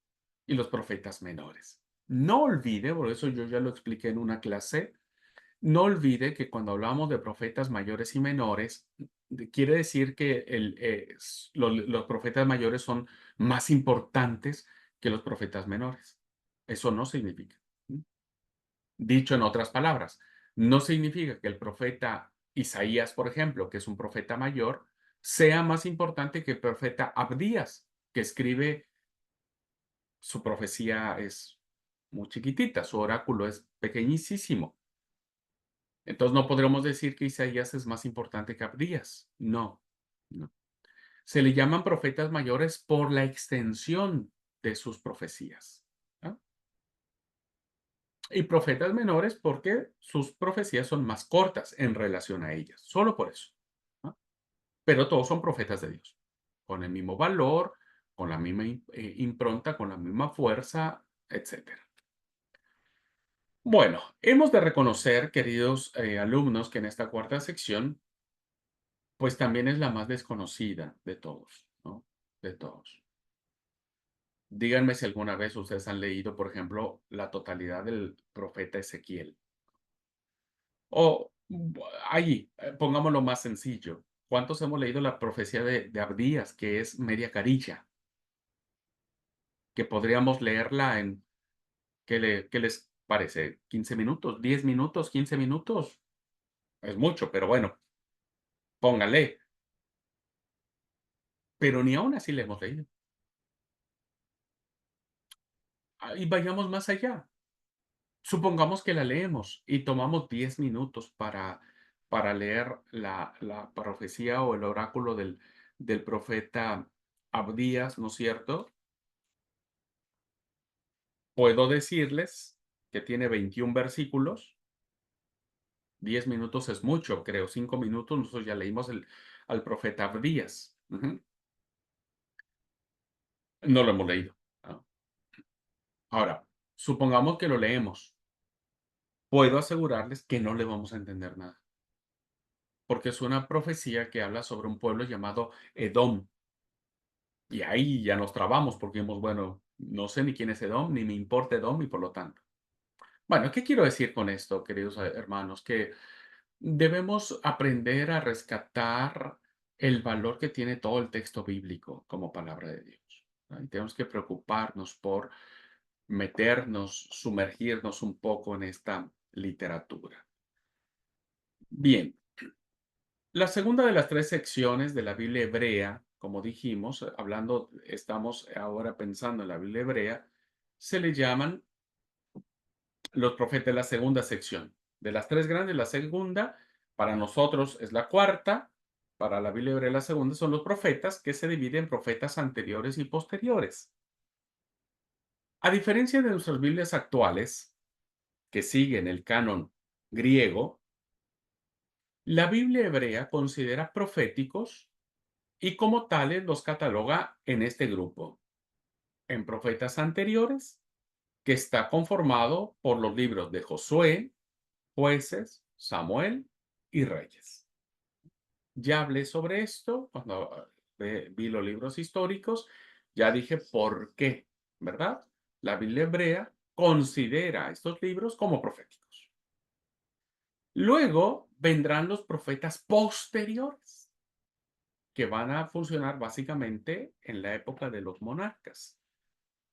Speaker 1: y los profetas menores. No olvide, por eso yo ya lo expliqué en una clase, no olvide que cuando hablamos de profetas mayores y menores, quiere decir que los profetas mayores son más importantes que los profetas menores. Eso no significa. ¿Mm? Dicho en otras palabras, no significa que el profeta Isaías, por ejemplo, que es un profeta mayor, sea más importante que el profeta Abdías, que escribe, su profecía es muy chiquitita, su oráculo es pequeñísimo. Entonces no podremos decir que Isaías es más importante que Abdías. No, no. Se le llaman profetas mayores por la extensión de sus profecías. ¿Ah? Y profetas menores porque sus profecías son más cortas en relación a ellas. Solo por eso. ¿Ah? Pero todos son profetas de Dios. Con el mismo valor, con la misma impronta, con la misma fuerza, etcétera. Bueno, hemos de reconocer, queridos alumnos, que en esta cuarta sección pues también es la más desconocida de todos, ¿no? De todos. Díganme si alguna vez ustedes han leído, por ejemplo, la totalidad del profeta Ezequiel. O allí, pongámoslo más sencillo. ¿Cuántos hemos leído la profecía de Abdías, que es media carilla? Que podríamos leerla en, ¿qué les parece? ¿15 minutos? ¿10 minutos? ¿15 minutos? Es mucho, pero bueno, póngale. Pero ni aún así le hemos leído. Y vayamos más allá. Supongamos que la leemos y tomamos 10 minutos para leer la profecía o el oráculo del profeta Abdías, ¿no es cierto? Puedo decirles que tiene 21 versículos. 10 minutos es mucho, creo. 5 minutos, nosotros ya leímos al profeta Abdías. Ujú. No lo hemos leído, ¿no? Ahora, supongamos que lo leemos. Puedo asegurarles que no le vamos a entender nada, porque es una profecía que habla sobre un pueblo llamado Edom. Y ahí ya nos trabamos porque dijimos, bueno, no sé ni quién es Edom, ni me importa Edom, y por lo tanto. Bueno, ¿qué quiero decir con esto, queridos hermanos? Que debemos aprender a rescatar el valor que tiene todo el texto bíblico como palabra de Dios, ¿no? Y tenemos que preocuparnos por meternos, sumergirnos un poco en esta literatura. Bien, la segunda de las tres secciones de la Biblia hebrea, como dijimos, hablando, estamos ahora pensando en la Biblia hebrea, se le llaman los profetas de la segunda sección. De las tres grandes, la segunda, para nosotros es la cuarta, para la Biblia hebrea la segunda son los profetas, que se dividen en profetas anteriores y posteriores. A diferencia de nuestras Biblias actuales, que siguen el canon griego, la Biblia hebrea considera proféticos y como tales los cataloga en este grupo, en profetas anteriores, que está conformado por los libros de Josué, Jueces, Samuel y Reyes. Ya hablé sobre esto cuando vi los libros históricos, ya dije por qué, ¿verdad? La Biblia hebrea considera estos libros como proféticos. Luego vendrán los profetas posteriores, que van a funcionar básicamente en la época de los monarcas,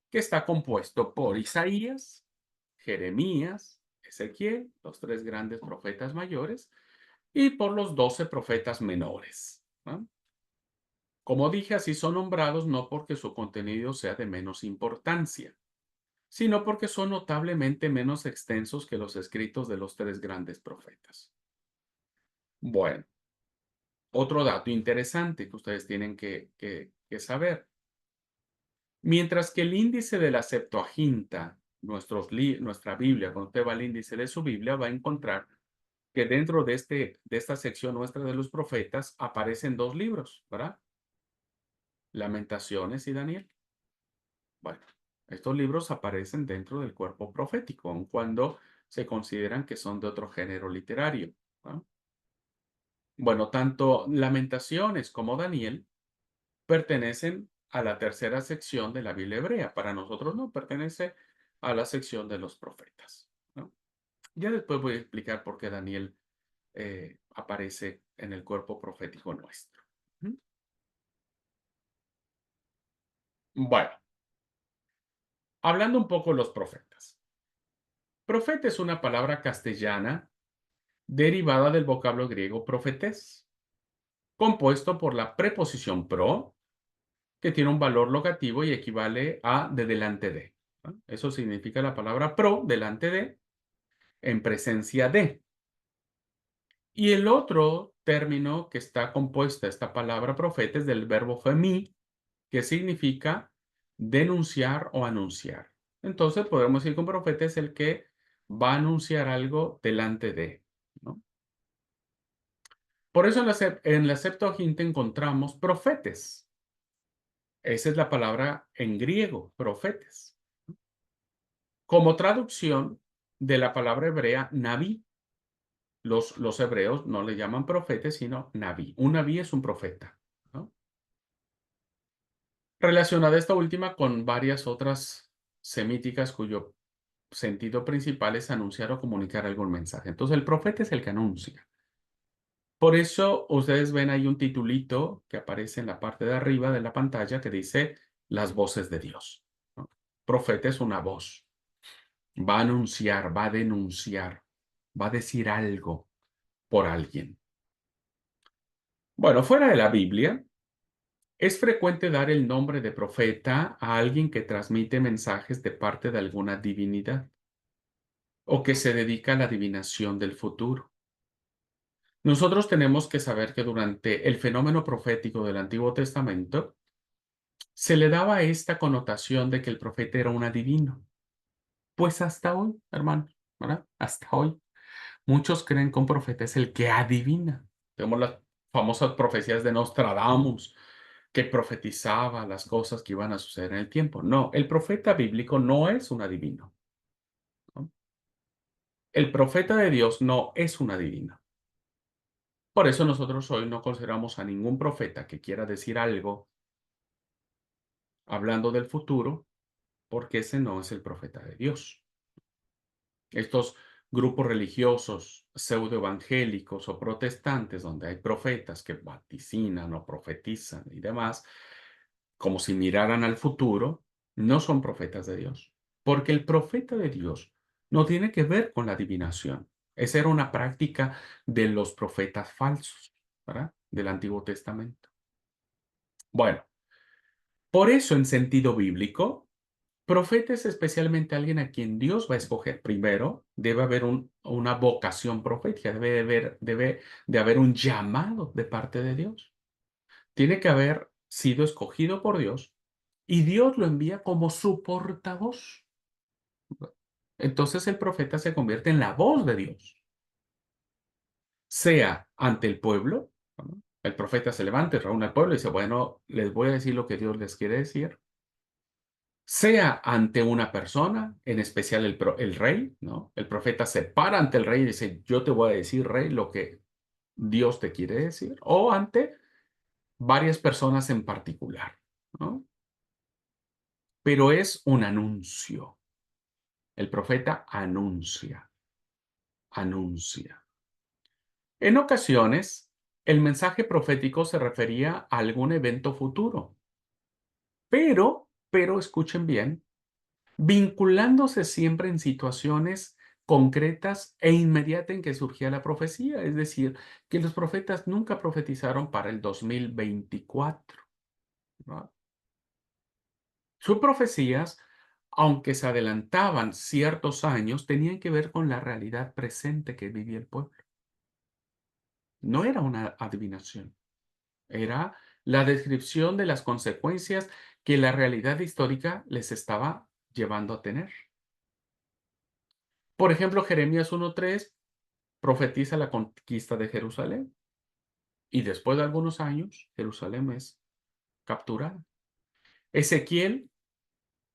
Speaker 1: que está compuesto por Isaías, Jeremías, Ezequiel, los tres grandes profetas mayores, y por los 12 profetas menores, ¿no? Como dije, así son nombrados no porque su contenido sea de menos importancia, sino porque son notablemente menos extensos que los escritos de los tres grandes profetas. Bueno, otro dato interesante que ustedes tienen que saber. Mientras que el índice de la Septuaginta, nuestra Biblia, cuando usted va al índice de su Biblia, va a encontrar que dentro de esta sección nuestra de los profetas aparecen dos libros, ¿verdad? Lamentaciones y Daniel. Bueno, estos libros aparecen dentro del cuerpo profético, aun cuando se consideran que son de otro género literario, ¿no? Bueno, tanto Lamentaciones como Daniel pertenecen a la tercera sección de la Biblia hebrea. Para nosotros no, pertenece a la sección de los profetas, ¿no? Ya después voy a explicar por qué Daniel aparece en el cuerpo profético nuestro. Ujú. Bueno, hablando un poco de los profetas. Profeta es una palabra castellana derivada del vocablo griego profetés, compuesto por la preposición pro, que tiene un valor locativo y equivale a de delante de, ¿no? Eso significa la palabra pro, delante de, en presencia de. Y el otro término que está compuesta esta palabra profeta es del verbo femi, que significa denunciar o anunciar. Entonces podemos decir que un profeta es el que va a anunciar algo delante de, ¿no? Por eso en la Septuaginta encontramos profetes. Esa es la palabra en griego, profetes, como traducción de la palabra hebrea naví. Los hebreos no le llaman profetes, sino naví. Un naví es un profeta, ¿no? Relacionada esta última con varias otras semíticas cuyo sentido principal es anunciar o comunicar algún mensaje. Entonces, el profeta es el que anuncia. Por eso ustedes ven ahí un titulito que aparece en la parte de arriba de la pantalla que dice las voces de Dios, ¿no? Profeta es una voz. Va a anunciar, va a denunciar, va a decir algo por alguien. Bueno, fuera de la Biblia, es frecuente dar el nombre de profeta a alguien que transmite mensajes de parte de alguna divinidad o que se dedica a la adivinación del futuro. Nosotros tenemos que saber que durante el fenómeno profético del Antiguo Testamento se le daba esta connotación de que el profeta era un adivino. Pues hasta hoy, hermano, ¿verdad? Hasta hoy. Muchos creen que un profeta es el que adivina. Tenemos las famosas profecías de Nostradamus, que profetizaba las cosas que iban a suceder en el tiempo. No, el profeta bíblico no es un adivino, ¿no? El profeta de Dios no es un adivino. Por eso nosotros hoy no consideramos a ningún profeta que quiera decir algo hablando del futuro, porque ese no es el profeta de Dios. Estos grupos religiosos pseudoevangélicos o protestantes, donde hay profetas que vaticinan o profetizan y demás, como si miraran al futuro, no son profetas de Dios. Porque el profeta de Dios no tiene que ver con la adivinación. Esa era una práctica de los profetas falsos, ¿verdad? Del Antiguo Testamento. Bueno, por eso en sentido bíblico, profeta es especialmente alguien a quien Dios va a escoger. Primero, debe haber una vocación profética, debe de haber un llamado de parte de Dios. Tiene que haber sido escogido por Dios y Dios lo envía como su portavoz. Entonces el profeta se convierte en la voz de Dios, sea ante el pueblo, ¿no? El profeta se levanta y reúne al pueblo y dice, bueno, les voy a decir lo que Dios les quiere decir. sea ante una persona, en especial el rey, ¿no? El profeta se para ante el rey y dice, yo te voy a decir, rey, lo que Dios te quiere decir, o ante varias personas en particular, ¿no? Pero es un anuncio. El profeta anuncia, anuncia. En ocasiones, el mensaje profético se refería a algún evento futuro, pero escuchen bien, vinculándose siempre en situaciones concretas e inmediatas en que surgía la profecía. Es decir, que los profetas nunca profetizaron para el 2024, ¿no? Sus profecías, aunque se adelantaban ciertos años, tenían que ver con la realidad presente que vivía el pueblo. No era una adivinación, era la descripción de las consecuencias que la realidad histórica les estaba llevando a tener. Por ejemplo, Jeremías 1:3 profetiza la conquista de Jerusalén y después de algunos años Jerusalén es capturada. Ezequiel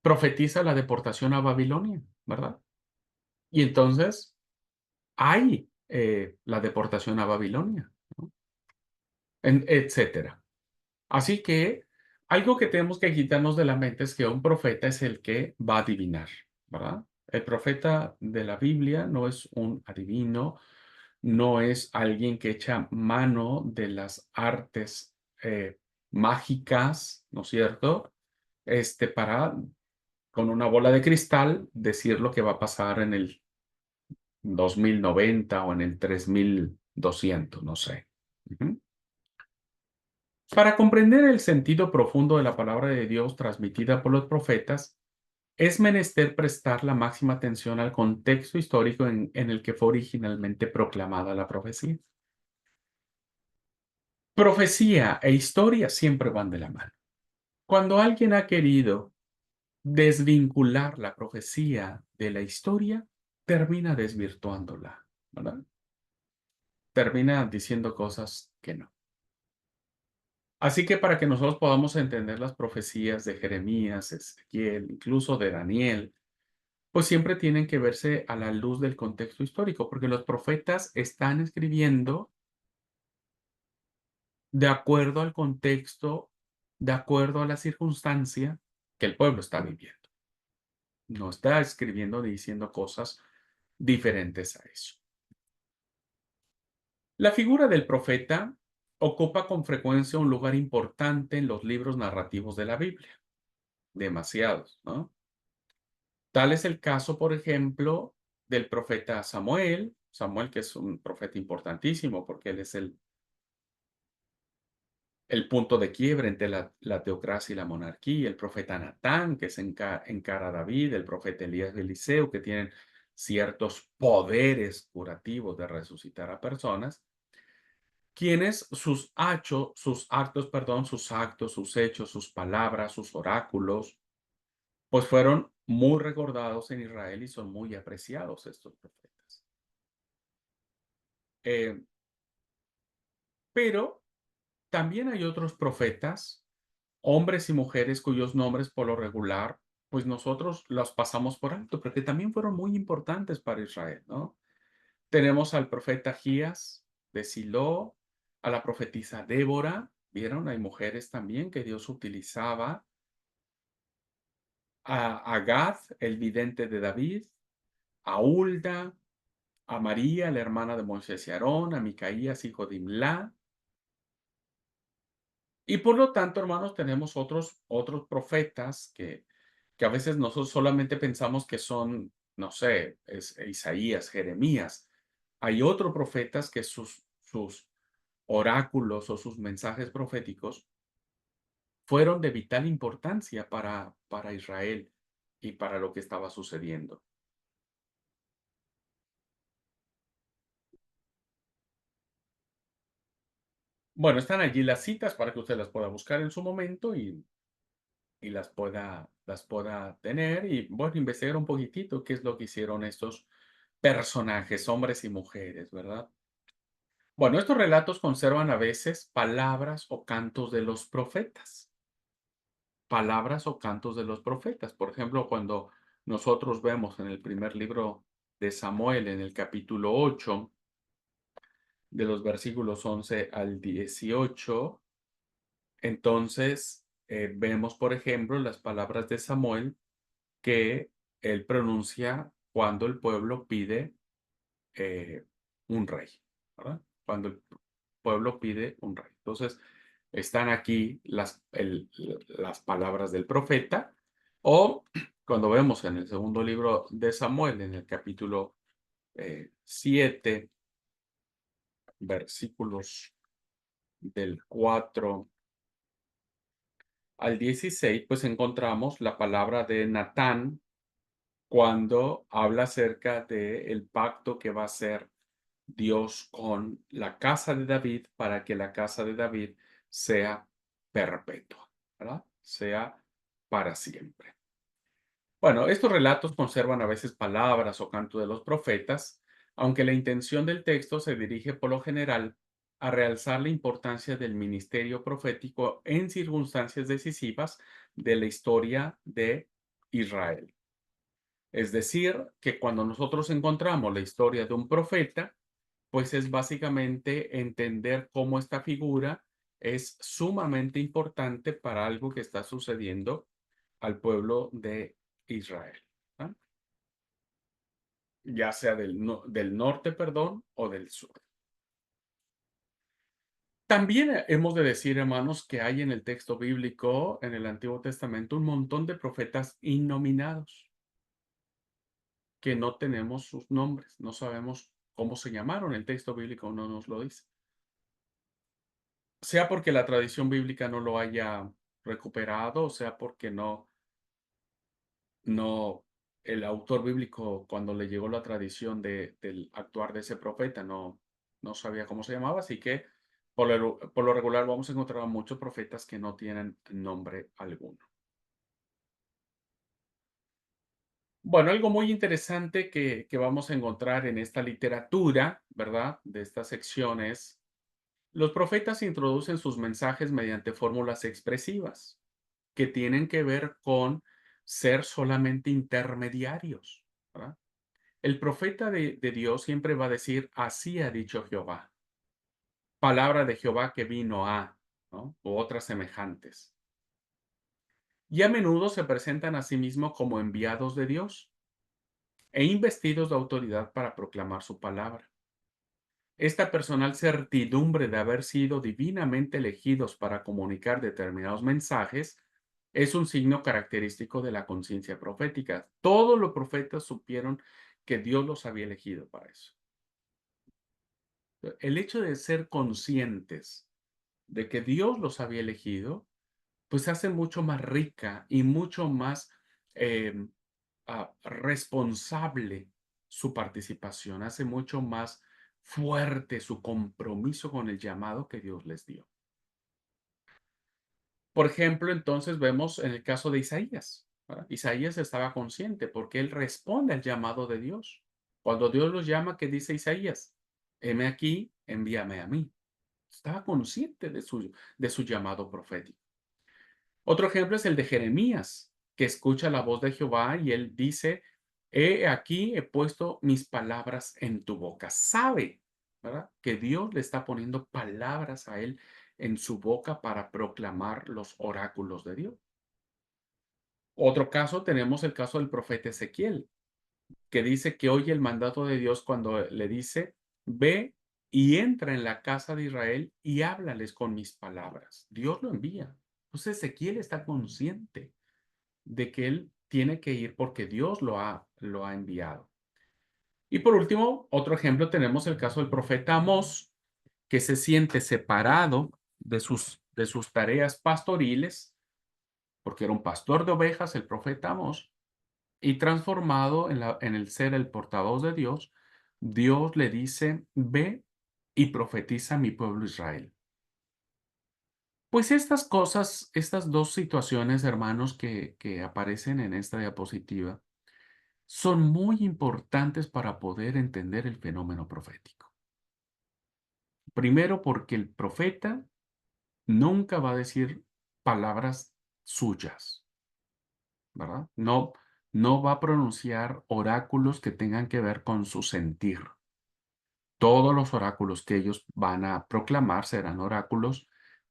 Speaker 1: profetiza la deportación a Babilonia, ¿verdad? Y entonces hay la deportación a Babilonia, ¿no? Etcétera. Así que algo que tenemos que quitarnos de la mente es que un profeta es el que va a adivinar, ¿verdad? El profeta de la Biblia no es un adivino, no es alguien que echa mano de las artes mágicas, ¿no es cierto? Para con una bola de cristal decir lo que va a pasar en el 2090 o en el 3200, no sé. Ujú. Para comprender el sentido profundo de la palabra de Dios transmitida por los profetas, es menester prestar la máxima atención al contexto histórico en el que fue originalmente proclamada la profecía. Profecía e historia siempre van de la mano. Cuando alguien ha querido desvincular la profecía de la historia, termina desvirtuándola, ¿verdad? Termina diciendo cosas que no. Así que para que nosotros podamos entender las profecías de Jeremías, Ezequiel, incluso de Daniel, pues siempre tienen que verse a la luz del contexto histórico, porque los profetas están escribiendo de acuerdo al contexto, de acuerdo a la circunstancia que el pueblo está viviendo. No está escribiendo ni diciendo cosas diferentes a eso. La figura del profeta ocupa con frecuencia un lugar importante en los libros narrativos de la Biblia. Demasiados, ¿no? Tal es el caso, por ejemplo, del profeta Samuel. Samuel, que es un profeta importantísimo porque él es el punto de quiebre entre la teocracia y la monarquía. El profeta Natán, que se encara a David. El profeta Elías de Eliseo, que tienen ciertos poderes curativos de resucitar a personas. Quienes sus actos, sus hechos, sus palabras, sus oráculos, pues fueron muy recordados en Israel y son muy apreciados estos profetas. Eh, pero también hay otros profetas, hombres y mujeres cuyos nombres por lo regular, pues nosotros los pasamos por alto, porque también fueron muy importantes para Israel, ¿no? Tenemos al profeta Agías de Silo, a la profetisa Débora, ¿vieron? Hay mujeres también que Dios utilizaba, a Gad, el vidente de David, a Hulda, a María, la hermana de Moisés y Aarón, a Micaías, hijo de Imlá. Y por lo tanto, hermanos, tenemos otros profetas que a veces nosotros solamente pensamos que son, no sé, es Isaías, Jeremías. Hay otros profetas que sus oráculos o sus mensajes proféticos fueron de vital importancia para Israel y para lo que estaba sucediendo. Bueno, están allí las citas para que usted las pueda buscar en su momento y las pueda tener y, bueno, investigar un poquitito qué es lo que hicieron estos personajes, hombres y mujeres, ¿verdad? Bueno, estos relatos conservan a veces palabras o cantos de los profetas. palabras o cantos de los profetas. Por ejemplo, cuando nosotros vemos en el primer libro de Samuel, en el capítulo 8, de los versículos 11 al 18, entonces vemos, por ejemplo, las palabras de Samuel que él pronuncia cuando el pueblo pide eh, un rey, ¿verdad? Cuando el pueblo pide un rey. Entonces, están aquí las palabras del profeta, o cuando vemos en el segundo libro de Samuel, en el capítulo 7, versículos del 4 al 16, pues encontramos la palabra de Natán cuando habla acerca del pacto que va a hacer Dios con la casa de David para que la casa de David sea perpetua, ¿verdad? Sea para siempre. Bueno, estos relatos conservan a veces palabras o canto de los profetas, aunque la intención del texto se dirige por lo general a realzar la importancia del ministerio profético en circunstancias decisivas de la historia de Israel. Es decir, que cuando nosotros encontramos la historia de un profeta, pues es básicamente entender cómo esta figura es sumamente importante para algo que está sucediendo al pueblo de Israel, ¿ah? Ya sea del norte, perdón, o del sur. También hemos de decir, hermanos, que hay en el texto bíblico, en el Antiguo Testamento, un montón de profetas innominados, que no tenemos sus nombres, no sabemos cómo se llamaron, el texto bíblico no nos lo dice. Sea porque la tradición bíblica no lo haya recuperado, o sea porque no, el autor bíblico, cuando le llegó la tradición del actuar de ese profeta, no sabía cómo se llamaba, así que por lo regular vamos a encontrar a muchos profetas que no tienen nombre alguno. Bueno, algo muy interesante que vamos a encontrar en esta literatura, ¿verdad? De estas secciones, los profetas introducen sus mensajes mediante fórmulas expresivas que tienen que ver con ser solamente intermediarios, ¿verdad? El profeta de Dios siempre va a decir, así ha dicho Jehová, palabra de Jehová que vino a, ¿no? U otras semejantes. Y a menudo se presentan a sí mismos como enviados de Dios e investidos de autoridad para proclamar su palabra. Esta personal certidumbre de haber sido divinamente elegidos para comunicar determinados mensajes es un signo característico de la conciencia profética. Todos los profetas supieron que Dios los había elegido para eso. El hecho de ser conscientes de que Dios los había elegido, pues hace mucho más rica y mucho más em, responsable su participación, hace mucho más fuerte su compromiso con el llamado que Dios les dio. Por ejemplo, entonces vemos en el caso de Isaías, ¿verdad? Isaías estaba consciente porque él responde al llamado de Dios. Cuando Dios los llama, ¿qué dice Isaías? Heme aquí, envíame a mí. Estaba consciente de su llamado profético. Otro ejemplo es el de Jeremías, que escucha la voz de Jehová y él dice, he aquí, he puesto mis palabras en tu boca. Sabe, ¿verdad? Que Dios le está poniendo palabras a él en su boca para proclamar los oráculos de Dios. Otro caso, tenemos el caso del profeta Ezequiel, que dice que oye el mandato de Dios cuando le dice, ve y entra en la casa de Israel y háblales con mis palabras. Dios lo envía. Entonces Ezequiel está consciente de que él tiene que ir porque Dios lo ha enviado. Y por último, otro ejemplo, tenemos el caso del profeta Amós, que se siente separado de sus tareas pastoriles, porque era un pastor de ovejas, el profeta Amós, y transformado en el ser el portavoz de Dios, Dios le dice, ve y profetiza a mi pueblo Israel. Pues estas cosas, estas dos situaciones, hermanos, que aparecen en esta diapositiva, son muy importantes para poder entender el fenómeno profético. Primero, porque el profeta nunca va a decir palabras suyas, ¿verdad? No, no va a pronunciar oráculos que tengan que ver con su sentir. Todos los oráculos que ellos van a proclamar serán oráculos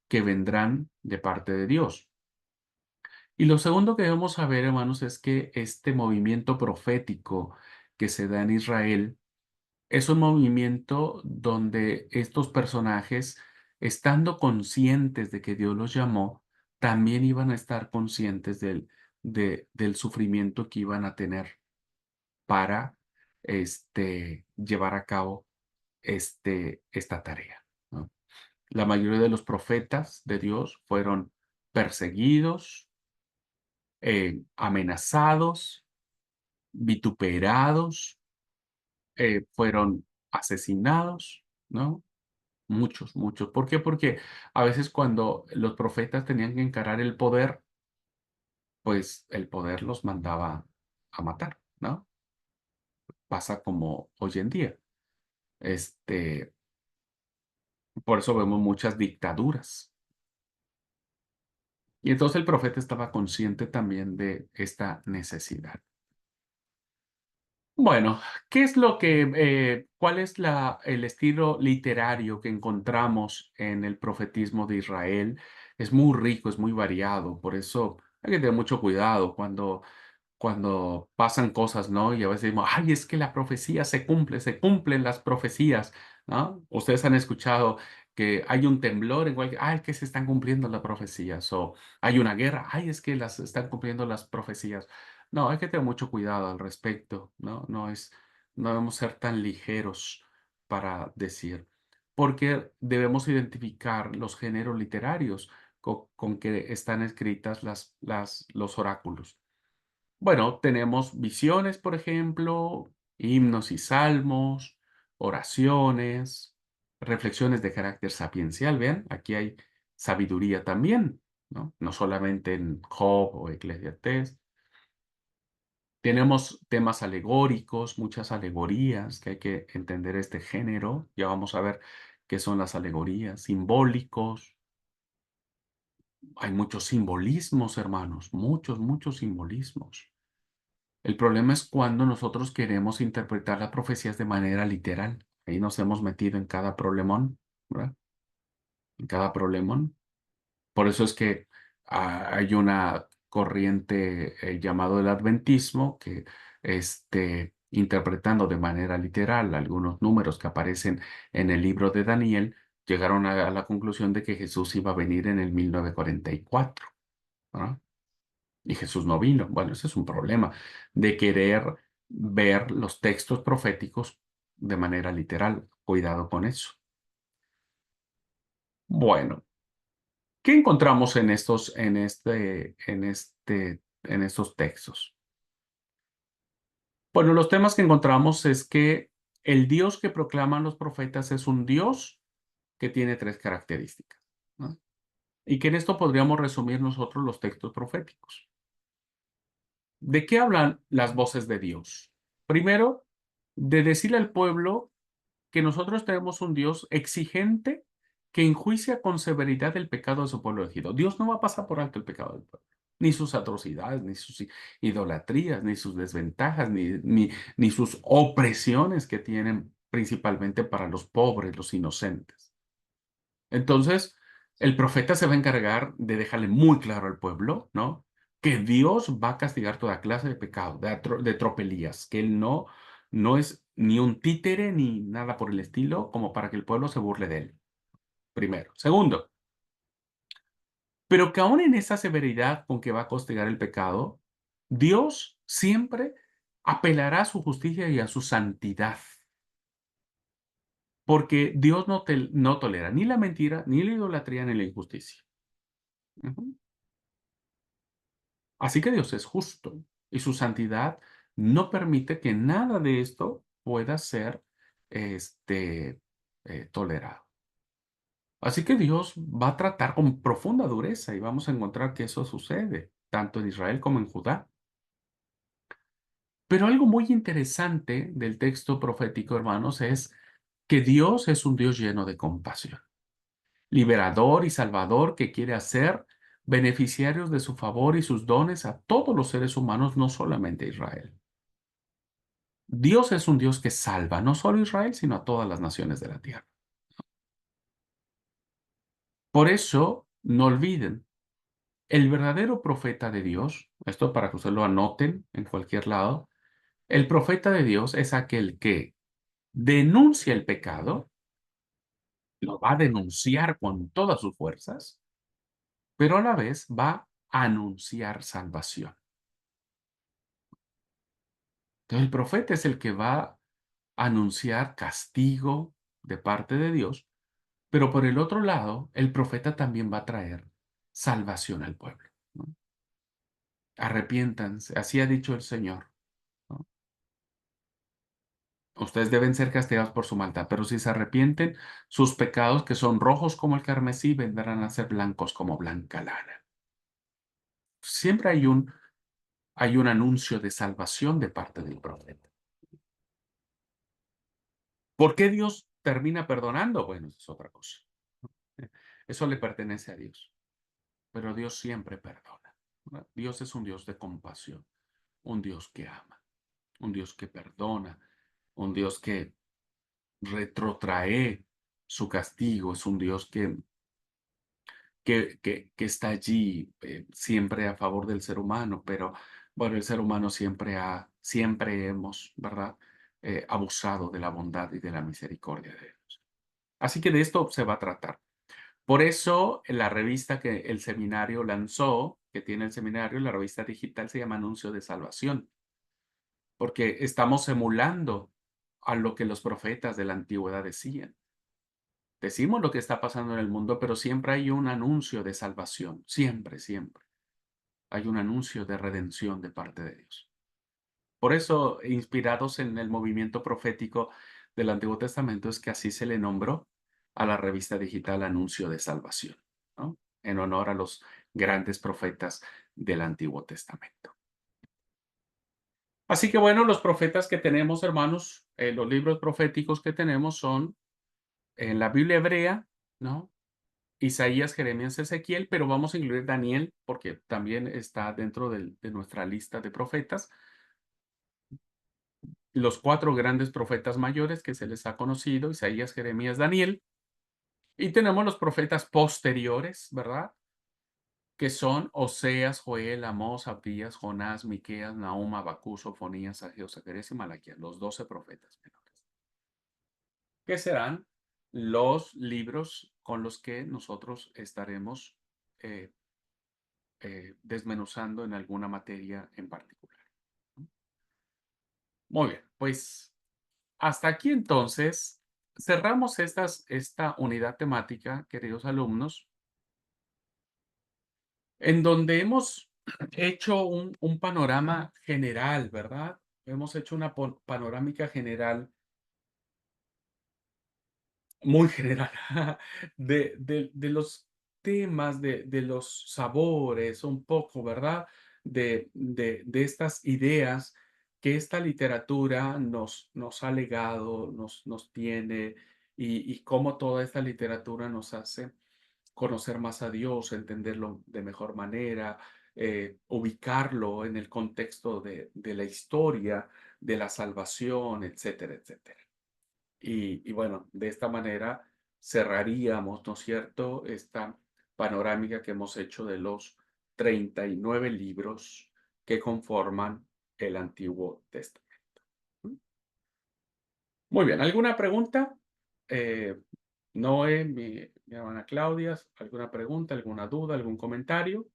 Speaker 1: que vendrán de parte de Dios. Y lo segundo que debemos saber, hermanos, es que este movimiento profético que se da en Israel es un movimiento donde estos personajes, estando conscientes de que Dios los llamó, también iban a estar conscientes del sufrimiento que iban a tener para llevar a cabo esta tarea, ¿no? La mayoría de los profetas de Dios fueron perseguidos, amenazados, vituperados, fueron asesinados, ¿no? Muchos, muchos. ¿Por qué? Porque a veces cuando los profetas tenían que encarar el poder, pues el poder los mandaba a matar, ¿no? Pasa como hoy en día. Este, por eso vemos muchas dictaduras. Y entonces el profeta estaba consciente también de esta necesidad. Bueno, ¿qué es cuál es el estilo literario que encontramos en el profetismo de Israel? Es muy rico, es muy variado, por eso hay que tener mucho cuidado cuando pasan cosas, ¿no? Y a veces decimos, ay, es que la profecía se cumple, se cumplen las profecías, ¿no? Ustedes han escuchado que hay un temblor en cualquier, ay, que se están cumpliendo las profecías, o hay una guerra, ay, es que las están cumpliendo las profecías. No, hay que tener mucho cuidado al respecto, ¿no? No debemos ser tan ligeros para decir, porque debemos identificar los géneros literarios con que están escritas los oráculos. Bueno, tenemos visiones, por ejemplo, himnos y salmos, oraciones, reflexiones de carácter sapiencial. Vean, aquí hay sabiduría también, ¿no? No solamente en Job o Eclesiastés. Tenemos temas alegóricos, muchas alegorías, que hay que entender este género. Ya vamos a ver qué son las alegorías, simbólicos. Hay muchos simbolismos, hermanos, muchos, muchos simbolismos. El problema es cuando nosotros queremos interpretar las profecías de manera literal. Ahí nos hemos metido en cada problemón, ¿verdad? En cada problemón. Por eso es que hay una corriente llamado el adventismo que, interpretando de manera literal algunos números que aparecen en el libro de Daniel, llegaron a la conclusión de que Jesús iba a venir en el 1944, ¿verdad? Y Jesús no vino. Bueno, ese es un problema de querer ver los textos proféticos de manera literal. Cuidado con eso. Bueno, ¿qué encontramos en estos textos? Bueno, los temas que encontramos es que el Dios que proclaman los profetas es un Dios que tiene tres características, ¿no? Y que en esto podríamos resumir nosotros los textos proféticos. ¿De qué hablan las voces de Dios? Primero, de decirle al pueblo que nosotros tenemos un Dios exigente que enjuicia con severidad el pecado de su pueblo elegido. Dios no va a pasar por alto el pecado del pueblo, ni sus atrocidades, ni sus idolatrías, ni sus desventajas, ni sus opresiones que tienen principalmente para los pobres, los inocentes. Entonces, el profeta se va a encargar de dejarle muy claro al pueblo, ¿no? Que Dios va a castigar toda clase de pecado, de tropelías, que Él no es ni un títere ni nada por el estilo, como para que el pueblo se burle de Él, primero. Segundo, pero que aún en esa severidad con que va a castigar el pecado, Dios siempre apelará a su justicia y a su santidad, porque Dios no tolera ni la mentira, ni la idolatría, ni la injusticia. Ujú. Así que Dios es justo y su santidad no permite que nada de esto pueda ser este, tolerado. Así que Dios va a tratar con profunda dureza y vamos a encontrar que eso sucede tanto en Israel como en Judá. Pero algo muy interesante del texto profético, hermanos, es que Dios es un Dios lleno de compasión, liberador y salvador que quiere hacer beneficiarios de su favor y sus dones a todos los seres humanos, no solamente a Israel. Dios es un Dios que salva no solo a Israel, sino a todas las naciones de la tierra. Por eso, no olviden, el verdadero profeta de Dios, esto para que ustedes lo anoten en cualquier lado, el profeta de Dios es aquel que denuncia el pecado, lo va a denunciar con todas sus fuerzas, pero a la vez va a anunciar salvación. Entonces, el profeta es el que va a anunciar castigo de parte de Dios, pero por el otro lado, el profeta también va a traer salvación al pueblo, ¿no? Arrepiéntanse, así ha dicho el Señor, ¿no? Ustedes deben ser castigados por su maldad, pero si se arrepienten, sus pecados, que son rojos como el carmesí, vendrán a ser blancos como blanca lana. Siempre hay un anuncio de salvación de parte del profeta. ¿Por qué Dios termina perdonando? Bueno, eso es otra cosa. Eso le pertenece a Dios, pero Dios siempre perdona, ¿verdad? Dios es un Dios de compasión, un Dios que ama, un Dios que perdona, un Dios que retrotrae su castigo, es un Dios que está allí siempre a favor del ser humano, pero bueno, el ser humano siempre hemos, ¿verdad? Abusado de la bondad y de la misericordia de Dios. Así que de esto se va a tratar. Por eso la revista que el seminario lanzó, que tiene el seminario, la revista digital se llama Anuncio de Salvación, porque estamos emulando a lo que los profetas de la antigüedad decían. Decimos lo que está pasando en el mundo, pero siempre hay un anuncio de salvación, siempre, siempre. Hay un anuncio de redención de parte de Dios. Por eso, inspirados en el movimiento profético del Antiguo Testamento, es que así se le nombró a la revista digital Anuncio de Salvación, ¿no? En honor a los grandes profetas del Antiguo Testamento. Así que bueno, los profetas que tenemos, hermanos, los libros proféticos que tenemos son en la Biblia hebrea, ¿no? Isaías, Jeremías, Ezequiel, pero vamos a incluir Daniel porque también está dentro de nuestra lista de profetas. Los cuatro grandes profetas mayores que se les ha conocido, Isaías, Jeremías, Daniel, y tenemos los profetas posteriores, ¿verdad? Que son Oseas, Joel, Amós, Abdías, Jonás, Miqueas, Nahum, Habacuc, Sofonías, Ageo, Zacarías y Malaquías, los 12 profetas menores, que serán los libros con los que nosotros estaremos eh, desmenuzando en alguna materia en particular. Muy bien, pues hasta aquí entonces cerramos esta unidad temática, queridos alumnos, en donde hemos hecho un panorama general, ¿verdad? Hemos hecho una panorámica general, muy general, de los temas, de los sabores, un poco, ¿verdad? De estas ideas que esta literatura nos ha legado, nos tiene, y cómo toda esta literatura nos hace conocer más a Dios, entenderlo de mejor manera, ubicarlo en el contexto de la historia, de la salvación, etcétera, etcétera. Y bueno, de esta manera cerraríamos, ¿no es cierto?, esta panorámica que hemos hecho de los 39 libros que conforman el Antiguo Testamento. ¿Mm? Muy bien, ¿alguna pregunta? Eh, Noé, mi hermana Claudia, ¿alguna pregunta, alguna duda, algún comentario?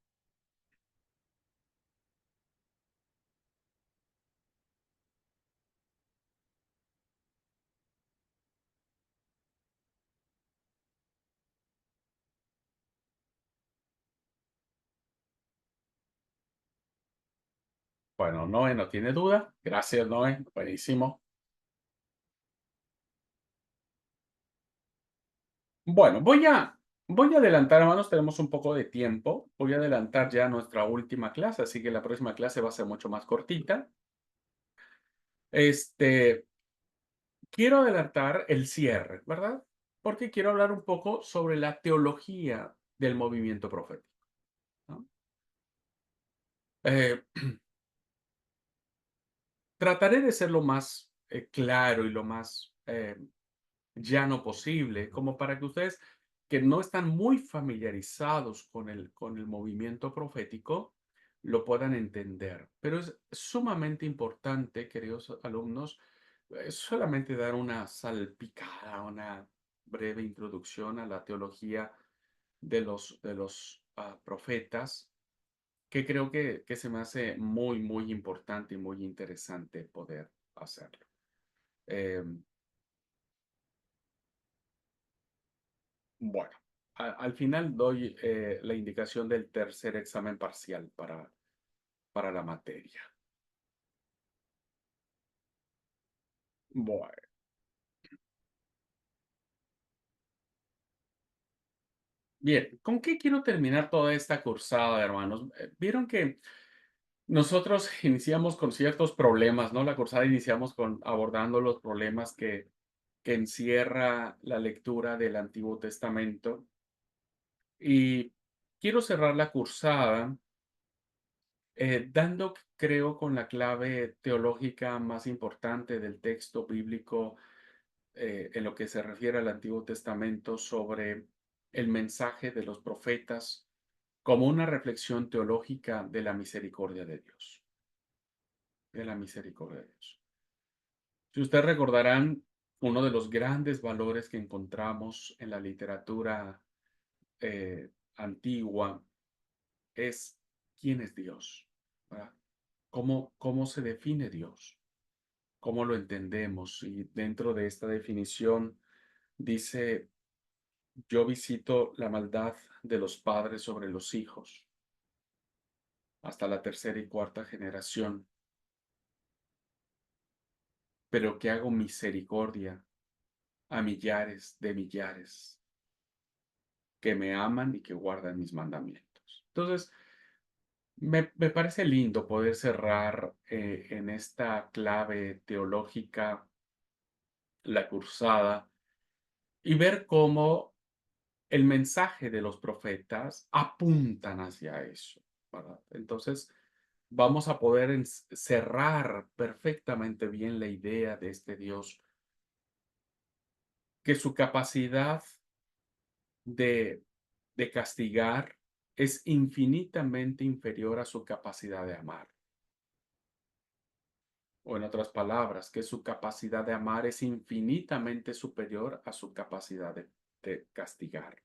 Speaker 1: Bueno, Noé no tiene duda. Gracias, Noé. Buenísimo. Bueno, voy a adelantar, hermanos, tenemos un poco de tiempo. Voy a adelantar ya nuestra última clase, así que la próxima clase va a ser mucho más cortita. Este, quiero adelantar el cierre, ¿verdad? Porque quiero hablar un poco sobre la teología del movimiento profético. Eh, Trataré de ser lo más claro y lo más llano posible, como para que ustedes que no están muy familiarizados con el movimiento profético lo puedan entender. Pero es sumamente importante, queridos alumnos, solamente dar una salpicada, una breve introducción a la teología de los profetas, que creo que se me hace muy, muy importante y muy interesante poder hacerlo. Em, Bueno, al final doy la indicación del tercer examen parcial para la materia. Bueno, bien, ¿con qué quiero terminar toda esta cursada, hermanos? Vieron que nosotros iniciamos con ciertos problemas, ¿no? La cursada iniciamos con abordando los problemas que encierra la lectura del Antiguo Testamento y quiero cerrar la cursada dando, creo, con la clave teológica más importante del texto bíblico en lo que se refiere al Antiguo Testamento sobre el mensaje de los profetas como una reflexión teológica de la misericordia de Dios, de la misericordia de Dios. Si ustedes recordarán, uno de los grandes valores que encontramos en la literatura antigua es quién es Dios, ¿verdad? Cómo se define Dios? ¿Cómo lo entendemos? Y dentro de esta definición dice, yo visito la maldad de los padres sobre los hijos hasta la tercera y cuarta generación, pero que hago misericordia a millares de millares que me aman y que guardan mis mandamientos. Entonces, me parece lindo poder cerrar en esta clave teológica la cursada y ver cómo el mensaje de los profetas apuntan hacia eso, ¿verdad? Entonces, vamos a poder cerrar perfectamente bien la idea de este Dios, que su capacidad de, de castigar es infinitamente inferior a su capacidad de amar. O en otras palabras, que su capacidad de amar es infinitamente superior a su capacidad de castigar.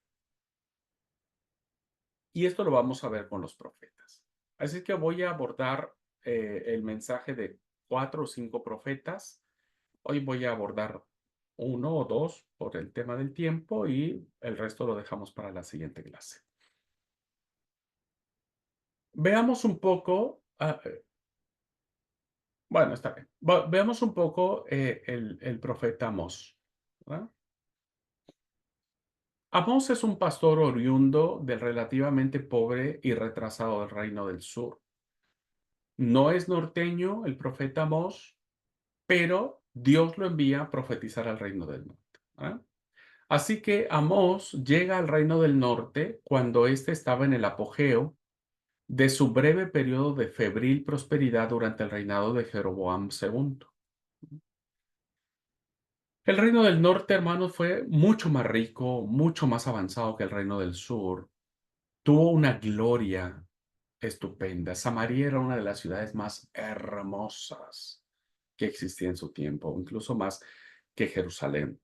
Speaker 1: Y esto lo vamos a ver con los profetas. Así que voy a abordar el mensaje de 4 o 5 profetas. Hoy voy a abordar uno o dos por el tema del tiempo y el resto lo dejamos para la siguiente clase. Veamos un poco, bueno, está bien. Veamos un poco el profeta Amós, ¿verdad? Amós es un pastor oriundo del relativamente pobre y retrasado del reino del sur. No es norteño el profeta Amós, pero Dios lo envía a profetizar al reino del norte. ¿Ah? Así que Amós llega al reino del norte cuando éste estaba en el apogeo de su breve periodo de febril prosperidad durante el reinado de Jeroboam II. El reino del norte, hermanos, fue mucho más rico, mucho más avanzado que el reino del sur. Tuvo una gloria estupenda. Samaria era una de las ciudades más hermosas que existía en su tiempo, incluso más que Jerusalén.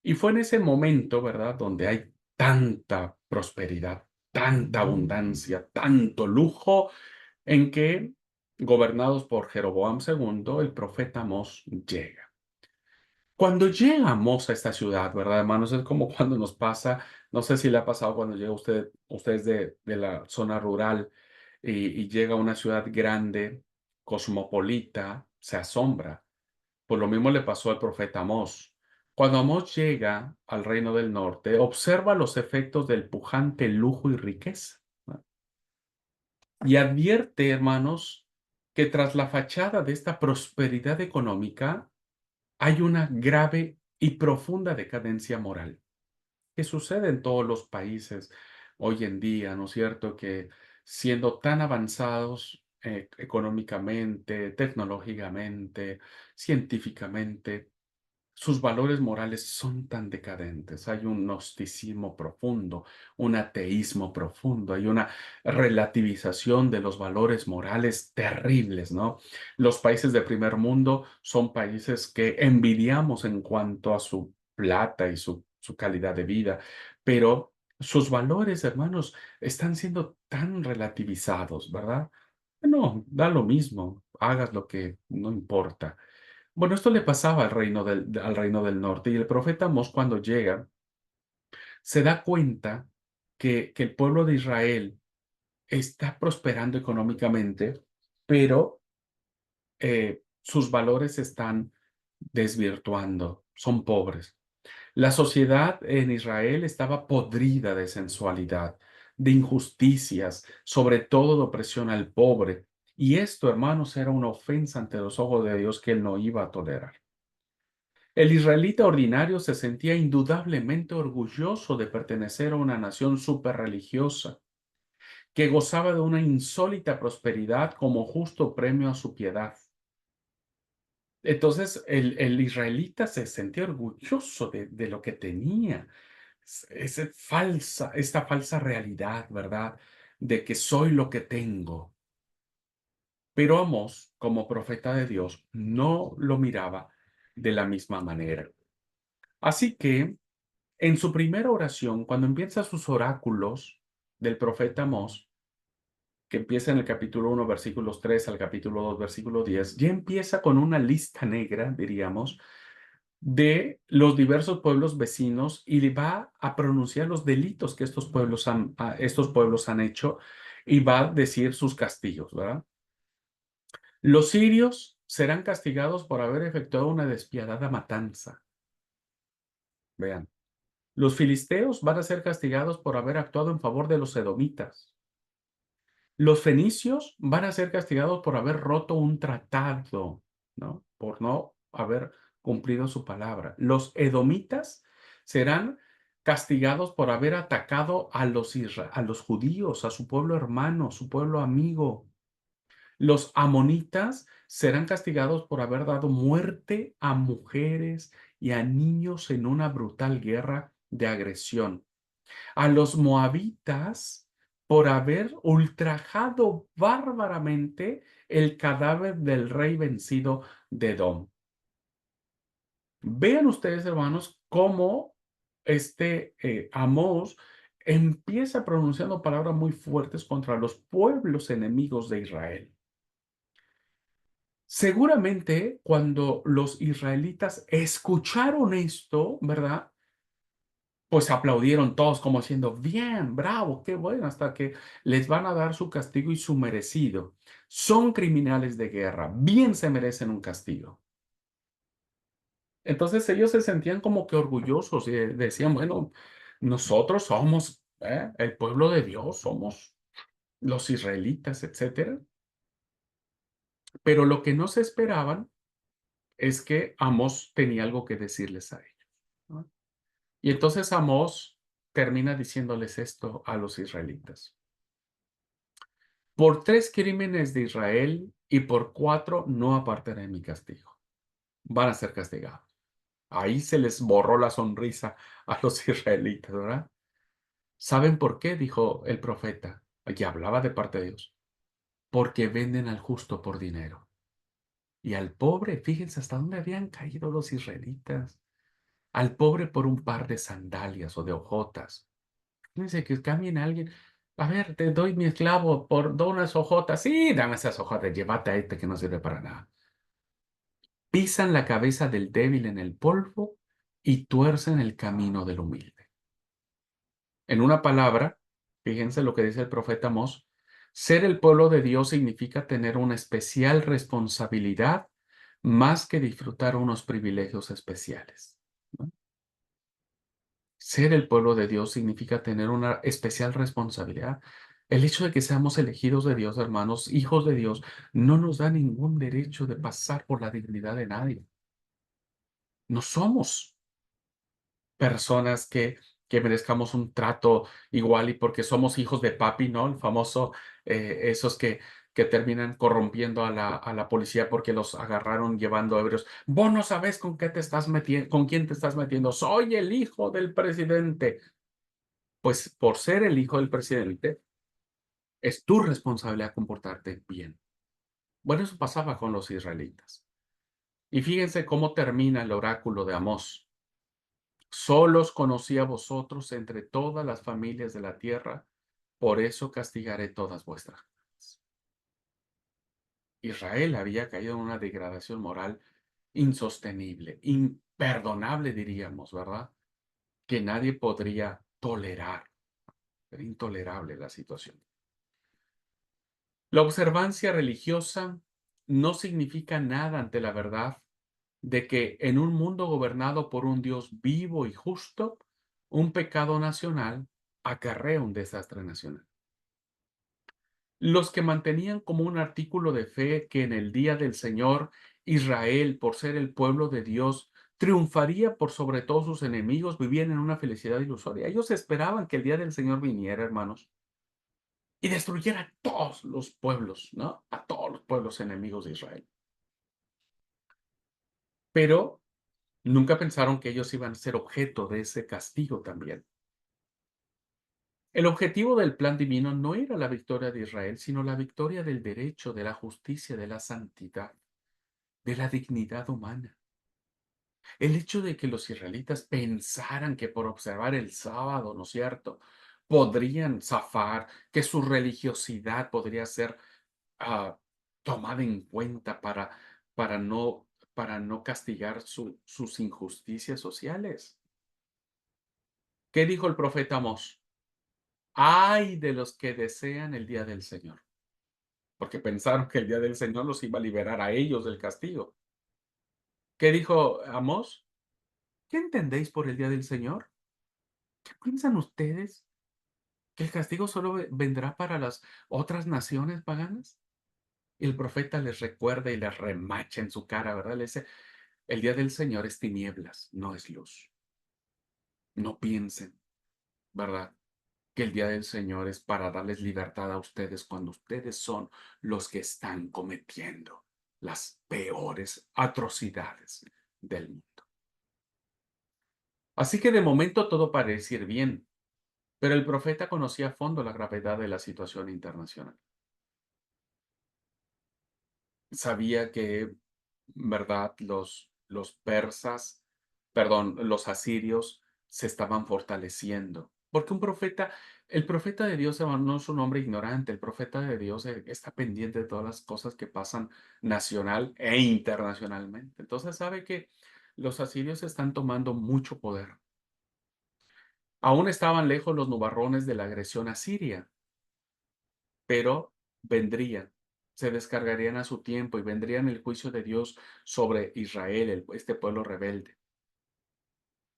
Speaker 1: Y fue en ese momento, ¿verdad?, donde hay tanta prosperidad, tanta abundancia, tanto lujo, en que, gobernados por Jeroboam II, el profeta Amós llega. Cuando llega Amós a esta ciudad, ¿verdad, hermanos? Es como cuando nos pasa, no sé si le ha pasado cuando llega ustedes de la zona rural y llega a una ciudad grande, cosmopolita, se asombra. Pues lo mismo le pasó al profeta Amós. Cuando Amós llega al reino del norte, observa los efectos del pujante lujo y riqueza, ¿no? Y advierte, hermanos, que tras la fachada de esta prosperidad económica hay una grave y profunda decadencia moral que sucede en todos los países hoy en día, ¿no es cierto? Que siendo tan avanzados económicamente, tecnológicamente, científicamente, sus valores morales son tan decadentes. Hay un gnosticismo profundo, un ateísmo profundo, hay una relativización de los valores morales terribles, ¿no? Los países de primer mundo son países que envidiamos en cuanto a su plata y su calidad de vida, pero sus valores, hermanos, están siendo tan relativizados, ¿verdad? No, da lo mismo, hagas lo que no importa. Bueno, esto le pasaba al reino del norte y el profeta Amós cuando llega se da cuenta que el pueblo de Israel está prosperando económicamente, pero sus valores se están desvirtuando, son pobres. La sociedad en Israel estaba podrida de sensualidad, de injusticias, sobre todo de opresión al pobre. Y esto, hermanos, era una ofensa ante los ojos de Dios que él no iba a tolerar. El israelita ordinario se sentía indudablemente orgulloso de pertenecer a una nación superreligiosa que gozaba de una insólita prosperidad como justo premio a su piedad. Entonces, el israelita se sentía orgulloso de lo que tenía, esta falsa realidad, ¿verdad? De que soy lo que tengo. Pero Amós, como profeta de Dios, no lo miraba de la misma manera. Así que en su primera oración, cuando empieza sus oráculos del profeta Amós, que empieza en el capítulo 1, versículos 3 al capítulo 2, versículo 10, ya empieza con una lista negra, diríamos, de los diversos pueblos vecinos y va a pronunciar los delitos que estos pueblos han hecho y va a decir sus castigos, ¿verdad? Los sirios serán castigados por haber efectuado una despiadada matanza. Vean. Los filisteos van a ser castigados por haber actuado en favor de los edomitas. Los fenicios van a ser castigados por haber roto un tratado, ¿no? Por no haber cumplido su palabra. Los edomitas serán castigados por haber atacado a los judíos, a su pueblo hermano, su pueblo amigo. Los amonitas serán castigados por haber dado muerte a mujeres y a niños en una brutal guerra de agresión. A los moabitas por haber ultrajado bárbaramente el cadáver del rey vencido de Edom. Vean ustedes, hermanos, cómo Amós empieza pronunciando palabras muy fuertes contra los pueblos enemigos de Israel. Seguramente cuando los israelitas escucharon esto, ¿verdad? Pues aplaudieron todos como diciendo, bien, bravo, qué bueno, hasta que les van a dar su castigo y su merecido. Son criminales de guerra, bien se merecen un castigo. Entonces ellos se sentían como que orgullosos y decían, bueno, nosotros somos el pueblo de Dios, somos los israelitas, etcétera. Pero lo que no se esperaban es que Amós tenía algo que decirles a ellos, ¿no? Y entonces Amós termina diciéndoles esto a los israelitas. Por 3 crímenes de Israel y por 4 no apartaré mi castigo. Van a ser castigados. Ahí se les borró la sonrisa a los israelitas, ¿verdad? ¿Saben por qué? Dijo el profeta, y hablaba de parte de Dios. Porque venden al justo por dinero. Y al pobre, fíjense hasta dónde habían caído los israelitas. Al pobre por un par de sandalias o de hojotas. Fíjense que cambien a alguien. A ver, te doy mi esclavo por unas hojotas. Sí, dame esas hojotas, llévate a este que no sirve para nada. Pisan la cabeza del débil en el polvo y tuercen el camino del humilde. En una palabra, fíjense lo que dice el profeta Amós, ser el pueblo de Dios significa tener una especial responsabilidad más que disfrutar unos privilegios especiales, ¿no? Ser el pueblo de Dios significa tener una especial responsabilidad. El hecho de que seamos elegidos de Dios, hermanos, hijos de Dios, no nos da ningún derecho de pasar por la dignidad de nadie. No somos personas que que merezcamos un trato igual y porque somos hijos de papi, ¿no? El famoso, esos que terminan corrompiendo a la policía porque los agarraron llevando ebrios. Vos no sabes con qué te estás metiendo, con quién te estás metiendo. Soy el hijo del presidente. Pues por ser el hijo del presidente, es tu responsabilidad comportarte bien. Bueno, eso pasaba con los israelitas. Y fíjense cómo termina el oráculo de Amós. Solos conocí a vosotros entre todas las familias de la tierra, por eso castigaré todas vuestras casas. Israel había caído en una degradación moral insostenible, imperdonable, diríamos, ¿verdad? Que nadie podría tolerar. Era intolerable la situación. La observancia religiosa no significa nada ante la verdad de que en un mundo gobernado por un Dios vivo y justo, un pecado nacional acarrea un desastre nacional. Los que mantenían como un artículo de fe que en el día del Señor Israel, por ser el pueblo de Dios, triunfaría por sobre todos sus enemigos, vivían en una felicidad ilusoria. Ellos esperaban que el día del Señor viniera, hermanos, y destruyera a todos los pueblos, ¿no? A todos los pueblos enemigos de Israel. Pero nunca pensaron que ellos iban a ser objeto de ese castigo también. El objetivo del plan divino no era la victoria de Israel, sino la victoria del derecho, de la justicia, de la santidad, de la dignidad humana. El hecho de que los israelitas pensaran que por observar el sábado, ¿no es cierto?, podrían zafar, que su religiosidad podría ser ah, tomada en cuenta para no, para no castigar sus injusticias sociales. ¿Qué dijo el profeta Amós? Ay de los que desean el día del Señor, porque pensaron que el día del Señor los iba a liberar a ellos del castigo. ¿Qué dijo Amós? ¿Qué entendéis por el día del Señor? ¿Qué piensan ustedes? ¿Que el castigo solo vendrá para las otras naciones paganas? Y el profeta les recuerda y les remacha en su cara, ¿verdad? Le dice, el día del Señor es tinieblas, no es luz. No piensen, ¿verdad?, que el día del Señor es para darles libertad a ustedes cuando ustedes son los que están cometiendo las peores atrocidades del mundo. Así que de momento todo parece ir bien, pero el profeta conocía a fondo la gravedad de la situación internacional. Sabía que, ¿verdad?, los persas, perdón, los asirios se estaban fortaleciendo. Porque el profeta de Dios no es un hombre ignorante, el profeta de Dios está pendiente de todas las cosas que pasan nacional e internacionalmente. Entonces sabe que los asirios están tomando mucho poder. Aún estaban lejos los nubarrones de la agresión asiria, pero vendrían, se descargarían a su tiempo y vendrían el juicio de Dios sobre Israel, este pueblo rebelde.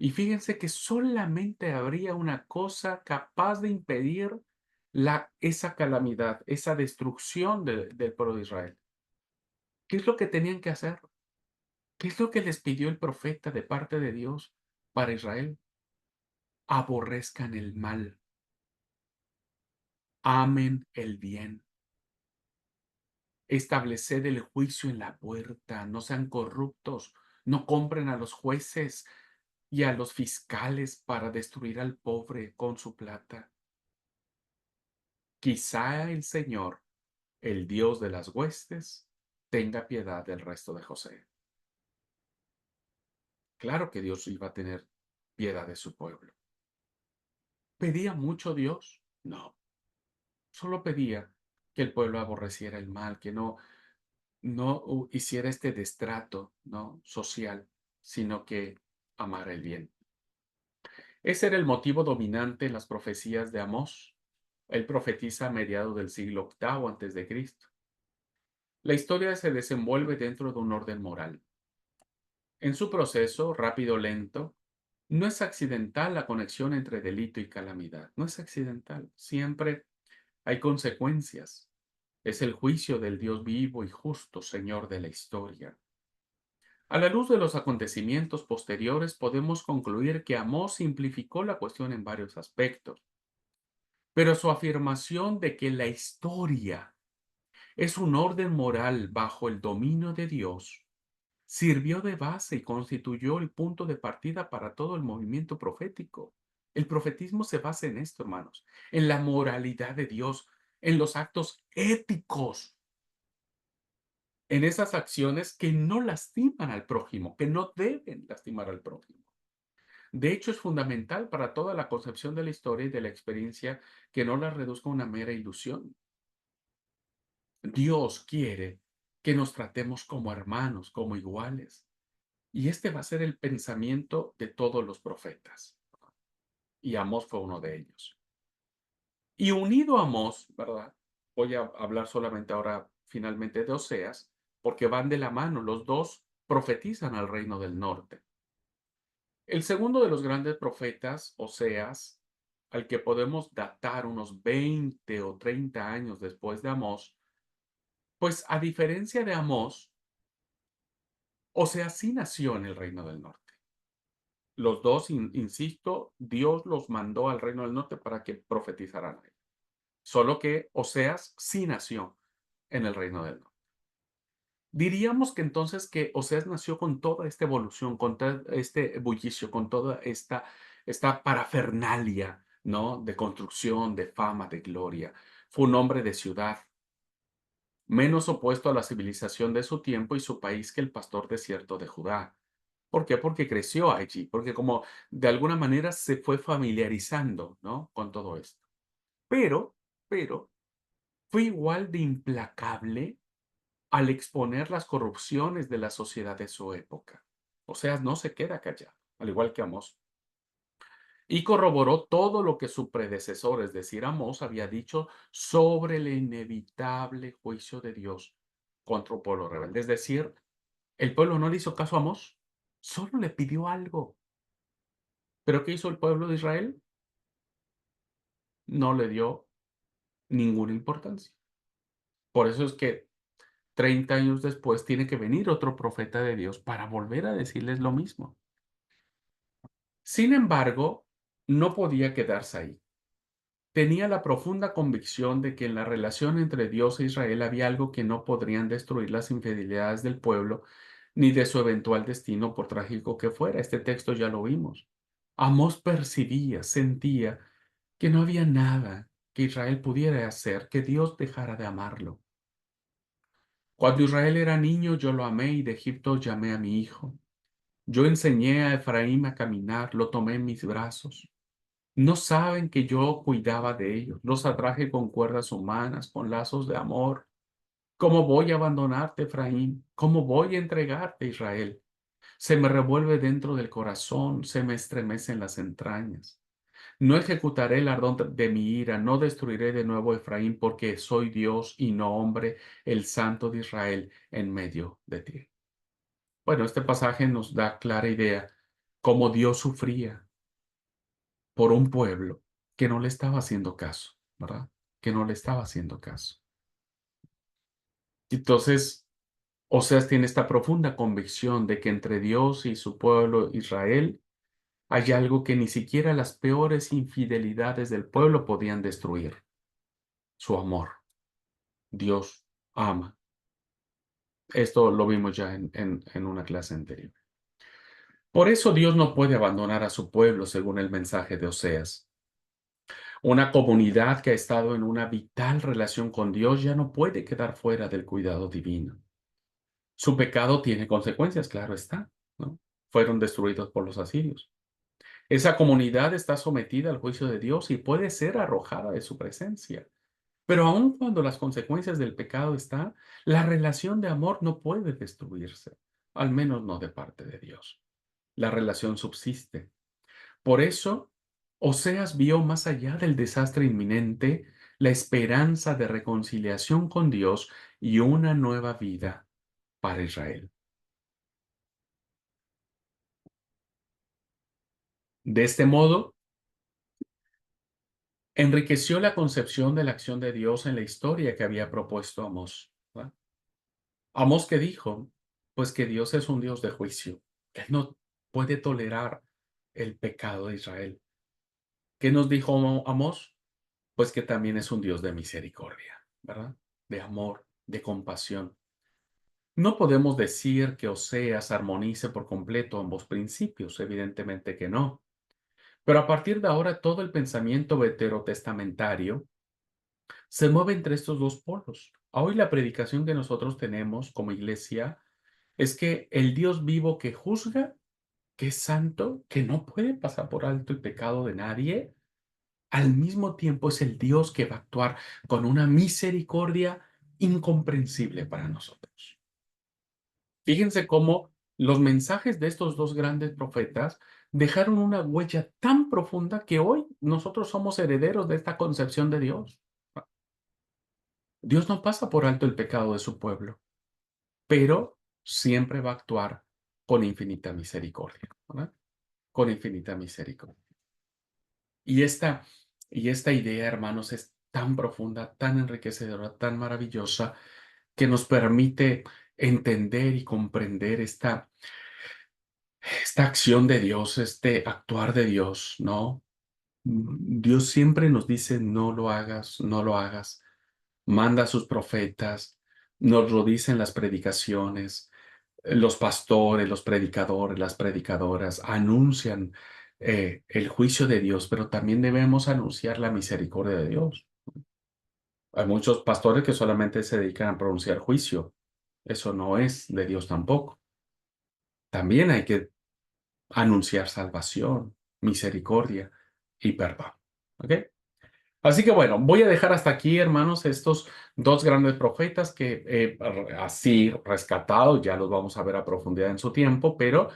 Speaker 1: Y fíjense que solamente habría una cosa capaz de impedir esa calamidad, esa destrucción del pueblo de Israel. ¿Qué es lo que tenían que hacer? ¿Qué es lo que les pidió el profeta de parte de Dios para Israel? Aborrezcan el mal, amen el bien. Estableced el juicio en la puerta, no sean corruptos, no compren a los jueces y a los fiscales para destruir al pobre con su plata. Quizá el Señor, el Dios de las huestes, tenga piedad del resto de José. Claro que Dios iba a tener piedad de su pueblo. ¿Pedía mucho Dios? No, solo pedía que el pueblo aborreciera el mal, que no hiciera este destrato, ¿no?, social, sino que amara el bien. Ese era el motivo dominante en las profecías de Amós. Él profetiza a mediados del siglo octavo antes de Cristo. La historia se desenvuelve dentro de un orden moral. En su proceso, rápido o lento, no es accidental la conexión entre delito y calamidad. No es accidental. Siempre hay consecuencias. Es el juicio del Dios vivo y justo, Señor de la historia. A la luz de los acontecimientos posteriores, podemos concluir que Amós simplificó la cuestión en varios aspectos, pero su afirmación de que la historia es un orden moral bajo el dominio de Dios sirvió de base y constituyó el punto de partida para todo el movimiento profético. El profetismo se basa en esto, hermanos, en la moralidad de Dios, en los actos éticos, en esas acciones que no lastiman al prójimo, que no deben lastimar al prójimo. De hecho, es fundamental para toda la concepción de la historia y de la experiencia que no la reduzca a una mera ilusión. Dios quiere que nos tratemos como hermanos, como iguales. Y este va a ser el pensamiento de todos los profetas. Y Amós fue uno de ellos. Y unido a Amós, ¿verdad? Voy a hablar solamente ahora finalmente de Oseas, porque van de la mano, los dos profetizan al reino del norte. El segundo de los grandes profetas, Oseas, al que podemos datar unos 20 o 30 años después de Amós, pues a diferencia de Amós, Oseas sí nació en el reino del norte. Los dos, insisto, Dios los mandó al reino del norte para que profetizaran. Solo que Oseas sí nació en el reino del norte. Diríamos que entonces que Oseas nació con toda esta evolución, con todo este bullicio, con toda esta parafernalia, ¿no? De construcción, de fama, de gloria. Fue un hombre de ciudad, menos opuesto a la civilización de su tiempo y su país que el pastor desierto de Judá. ¿Por qué? Porque creció allí, porque como de alguna manera se fue familiarizando, ¿no? Con todo esto. Pero, pero, fue igual de implacable al exponer las corrupciones de la sociedad de su época. O sea, no se queda callado, al igual que Amós. Y corroboró todo lo que su predecesor, es decir, Amós, había dicho sobre el inevitable juicio de Dios contra un pueblo rebelde. Es decir, el pueblo no le hizo caso a Amós, solo le pidió algo. ¿Pero qué hizo el pueblo de Israel? No le dio ninguna importancia. Por eso es que 30 años después tiene que venir otro profeta de Dios para volver a decirles lo mismo. Sin embargo, no podía quedarse ahí. Tenía la profunda convicción de que en la relación entre Dios e Israel había algo que no podrían destruir las infidelidades del pueblo, ni de su eventual destino, por trágico que fuera. Este texto ya lo vimos. Amós percibía, sentía que no había nada que Israel pudiera hacer que Dios dejara de amarlo. Cuando Israel era niño, yo lo amé y de Egipto llamé a mi hijo. Yo enseñé a Efraín a caminar, lo tomé en mis brazos. No saben que yo cuidaba de ellos, los atraje con cuerdas humanas, con lazos de amor. ¿Cómo voy a abandonarte, Efraín? ¿Cómo voy a entregarte, Israel? Se me revuelve dentro del corazón, se me estremecen las entrañas. No ejecutaré el ardón de mi ira, no destruiré de nuevo Efraín, porque soy Dios y no hombre, el Santo de Israel, en medio de ti. Bueno, este pasaje nos da clara idea cómo Dios sufría por un pueblo que no le estaba haciendo caso, ¿verdad? Que no le estaba haciendo caso. Entonces, Oseas tiene esta profunda convicción de que entre Dios y su pueblo Israel hay algo que ni siquiera las peores infidelidades del pueblo podían destruir: su amor. Dios ama. Esto lo vimos ya en una clase anterior. Por eso Dios no puede abandonar a su pueblo, según el mensaje de Oseas. Una comunidad que ha estado en una vital relación con Dios ya no puede quedar fuera del cuidado divino. Su pecado tiene consecuencias, claro está, ¿no? Fueron destruidos por los asirios. Esa comunidad está sometida al juicio de Dios y puede ser arrojada de su presencia. Pero aun cuando las consecuencias del pecado están, la relación de amor no puede destruirse, al menos no de parte de Dios. La relación subsiste. Por eso, Oseas vio más allá del desastre inminente la esperanza de reconciliación con Dios y una nueva vida para Israel. De este modo, enriqueció la concepción de la acción de Dios en la historia que había propuesto Amós, ¿verdad? Amós que dijo, Pues que Dios es un Dios de juicio, que Él no puede tolerar el pecado de Israel. ¿Qué nos dijo Amós? Pues que también es un Dios de misericordia, ¿verdad? De amor, de compasión. No podemos decir que Oseas armonice por completo ambos principios, evidentemente que no. Pero a partir de ahora todo el pensamiento veterotestamentario se mueve entre estos dos polos. Hoy la predicación que nosotros tenemos como iglesia es que el Dios vivo que juzga, que es santo, que no puede pasar por alto el pecado de nadie, al mismo tiempo es el Dios que va a actuar con una misericordia incomprensible para nosotros. Fíjense cómo los mensajes de estos dos grandes profetas dejaron una huella tan profunda que hoy nosotros somos herederos de esta concepción de Dios. Dios no pasa por alto el pecado de su pueblo, pero siempre va a actuar con infinita misericordia, ¿verdad? Con infinita misericordia. Y esta, y esta idea, hermanos, es tan profunda, tan enriquecedora, tan maravillosa, que nos permite entender y comprender esta acción de Dios, este actuar de Dios, ¿no? Dios siempre nos dice, no lo hagas, no lo hagas. Manda a sus profetas, nos lo dicen las predicaciones, los pastores, los predicadores, las predicadoras anuncian el juicio de Dios, pero también debemos anunciar la misericordia de Dios. Hay muchos pastores que solamente se dedican a pronunciar juicio. Eso no es de Dios tampoco. También hay que anunciar salvación, misericordia y perdón. ¿Ok? Así que bueno, voy a dejar hasta aquí, hermanos, estos dos grandes profetas que así rescatados, ya los vamos a ver a profundidad en su tiempo, pero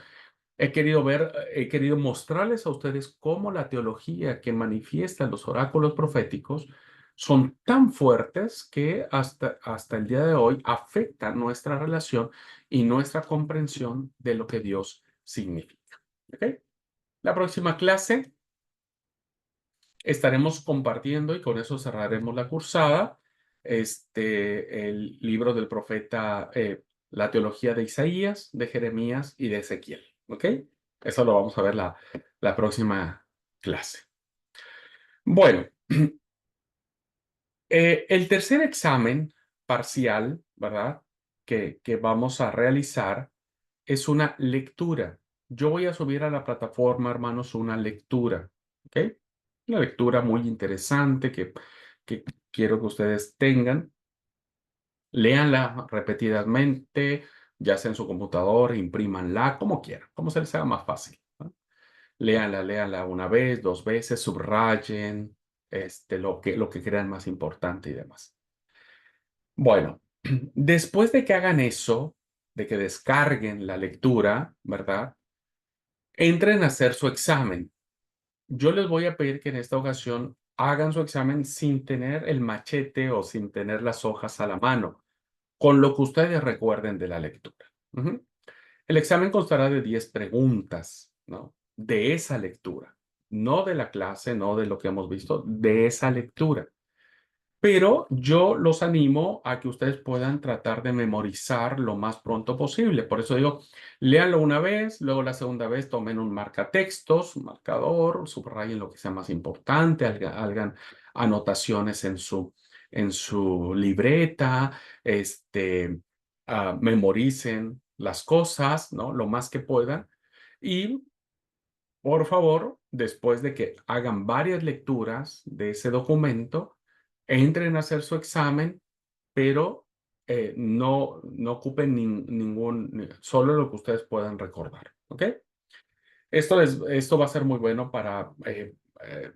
Speaker 1: he querido mostrarles a ustedes cómo la teología que manifiestan los oráculos proféticos son tan fuertes que hasta el día de hoy afectan nuestra relación y nuestra comprensión de lo que Dios significa. ¿Ok? La próxima clase estaremos compartiendo, y con eso cerraremos la cursada, el libro del profeta, la teología de Isaías, de Jeremías y de Ezequiel. ¿Ok? Eso lo vamos a ver la próxima clase. Bueno, el tercer examen parcial, ¿verdad? Que vamos a realizar es una lectura. Yo voy a subir a la plataforma, hermanos, una lectura, ¿ok? Una lectura muy interesante que quiero que ustedes tengan. Léanla repetidamente, ya sea en su computador, imprímanla, como quieran, como se les haga más fácil, ¿no? Léanla una vez, dos veces, subrayen lo que crean más importante y demás. Bueno, después de que hagan eso, de que descarguen la lectura, ¿verdad? Entren a hacer su examen. Yo les voy a pedir que en esta ocasión hagan su examen sin tener el machete o sin tener las hojas a la mano, con lo que ustedes recuerden de la lectura. Ujú. El examen constará de 10 preguntas, ¿no? De esa lectura, no de la clase, no de lo que hemos visto, de esa lectura. Pero yo los animo a que ustedes puedan tratar de memorizar lo más pronto posible. Por eso digo, léanlo una vez, luego la segunda vez tomen un marcatextos, un marcador, subrayen lo que sea más importante, hagan anotaciones en su libreta, memoricen las cosas, ¿no? Lo más que puedan. Y por favor, después de que hagan varias lecturas de ese documento, entren a hacer su examen, pero no ocupen solo lo que ustedes puedan recordar. ¿Ok? Esto va a ser muy bueno para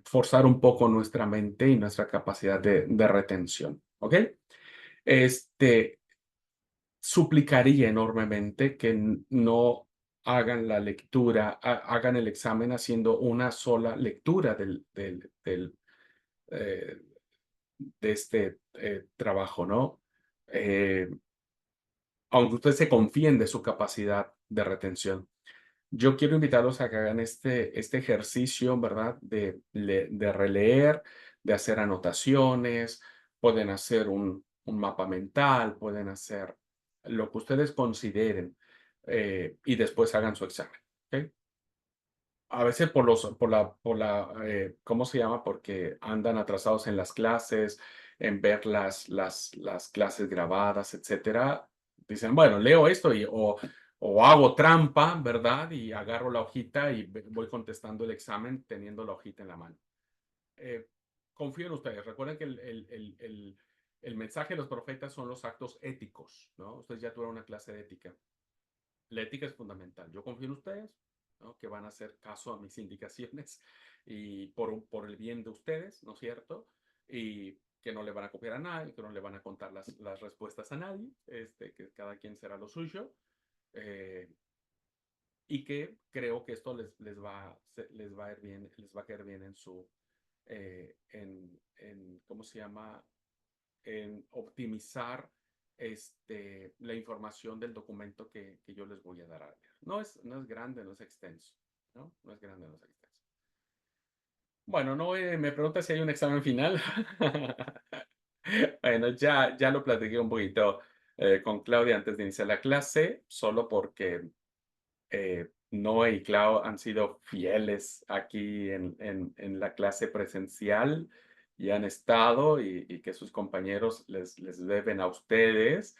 Speaker 1: forzar un poco nuestra mente y nuestra capacidad de retención. ¿Ok? Este, Suplicaría enormemente que no hagan la lectura, hagan el examen haciendo una sola lectura eh, de este trabajo, ¿no? Eh, Aunque ustedes se confíen de su capacidad de retención. Yo quiero invitarlos a que hagan este ejercicio, ¿verdad? De releer, de hacer anotaciones, pueden hacer un mapa mental, pueden hacer lo que ustedes consideren, y después hagan su examen. ¿Ok? A veces ¿cómo se llama? Porque andan atrasados en las clases, en ver las clases grabadas, etcétera. Dicen, bueno, leo esto o hago trampa, ¿verdad? Y agarro la hojita y voy contestando el examen teniendo la hojita en la mano. Eh, Confío en ustedes. Recuerden que el mensaje de los profetas son los actos éticos, ¿no? Ustedes ya tuvieron una clase de ética. La ética es fundamental. Yo confío en ustedes, ¿no? Que van a hacer caso a mis indicaciones y por el bien de ustedes, ¿no es cierto? Y que no le van a copiar a nadie, que no le van a contar las respuestas a nadie, que cada quien será lo suyo. eh, y que creo que esto les va a ir bien, les va a caer bien en ¿cómo se llama? En optimizar la información del documento que yo les voy a dar a leer. No es grande, no es extenso, ¿no? No es grande, no es extenso. Bueno, no me pregunta si hay un examen final. Bueno, ya lo platiqué un poquito con Claudia antes de iniciar la clase, solo porque Noé y Clau han sido fieles aquí en la clase presencial y han estado y que sus compañeros les deben a ustedes.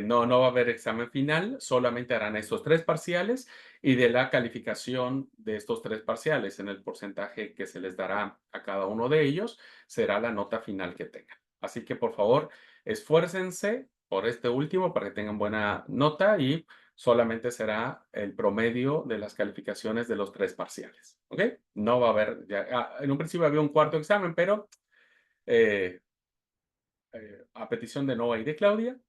Speaker 1: No va a haber examen final, solamente harán estos tres parciales y de la calificación de estos tres parciales en el porcentaje que se les dará a cada uno de ellos será la nota final que tengan. Así que por favor, esfuércense por este último para que tengan buena nota y solamente será el promedio de las calificaciones de los tres parciales. ¿Ok? No va a haber, en un principio había un cuarto examen, pero eh, a petición de Noah y de Claudia,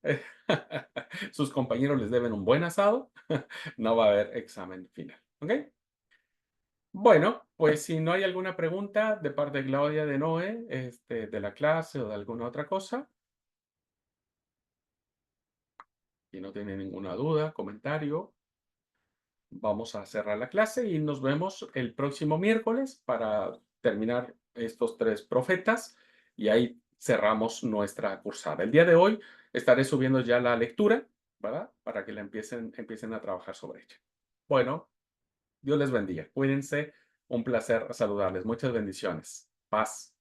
Speaker 1: sus compañeros les deben un buen asado, no va a haber examen final. ¿Ok? Bueno, pues si no hay alguna pregunta de parte de Claudia, de Noé, de la clase o de alguna otra cosa, si no tiene ninguna duda, comentario, vamos a cerrar la clase y nos vemos el próximo miércoles para terminar estos tres profetas y ahí cerramos nuestra cursada. El día de hoy estaré subiendo ya la lectura, ¿verdad? Para que la empiecen a trabajar sobre ella. Bueno, Dios les bendiga. Cuídense. Un placer saludarles. Muchas bendiciones. Paz.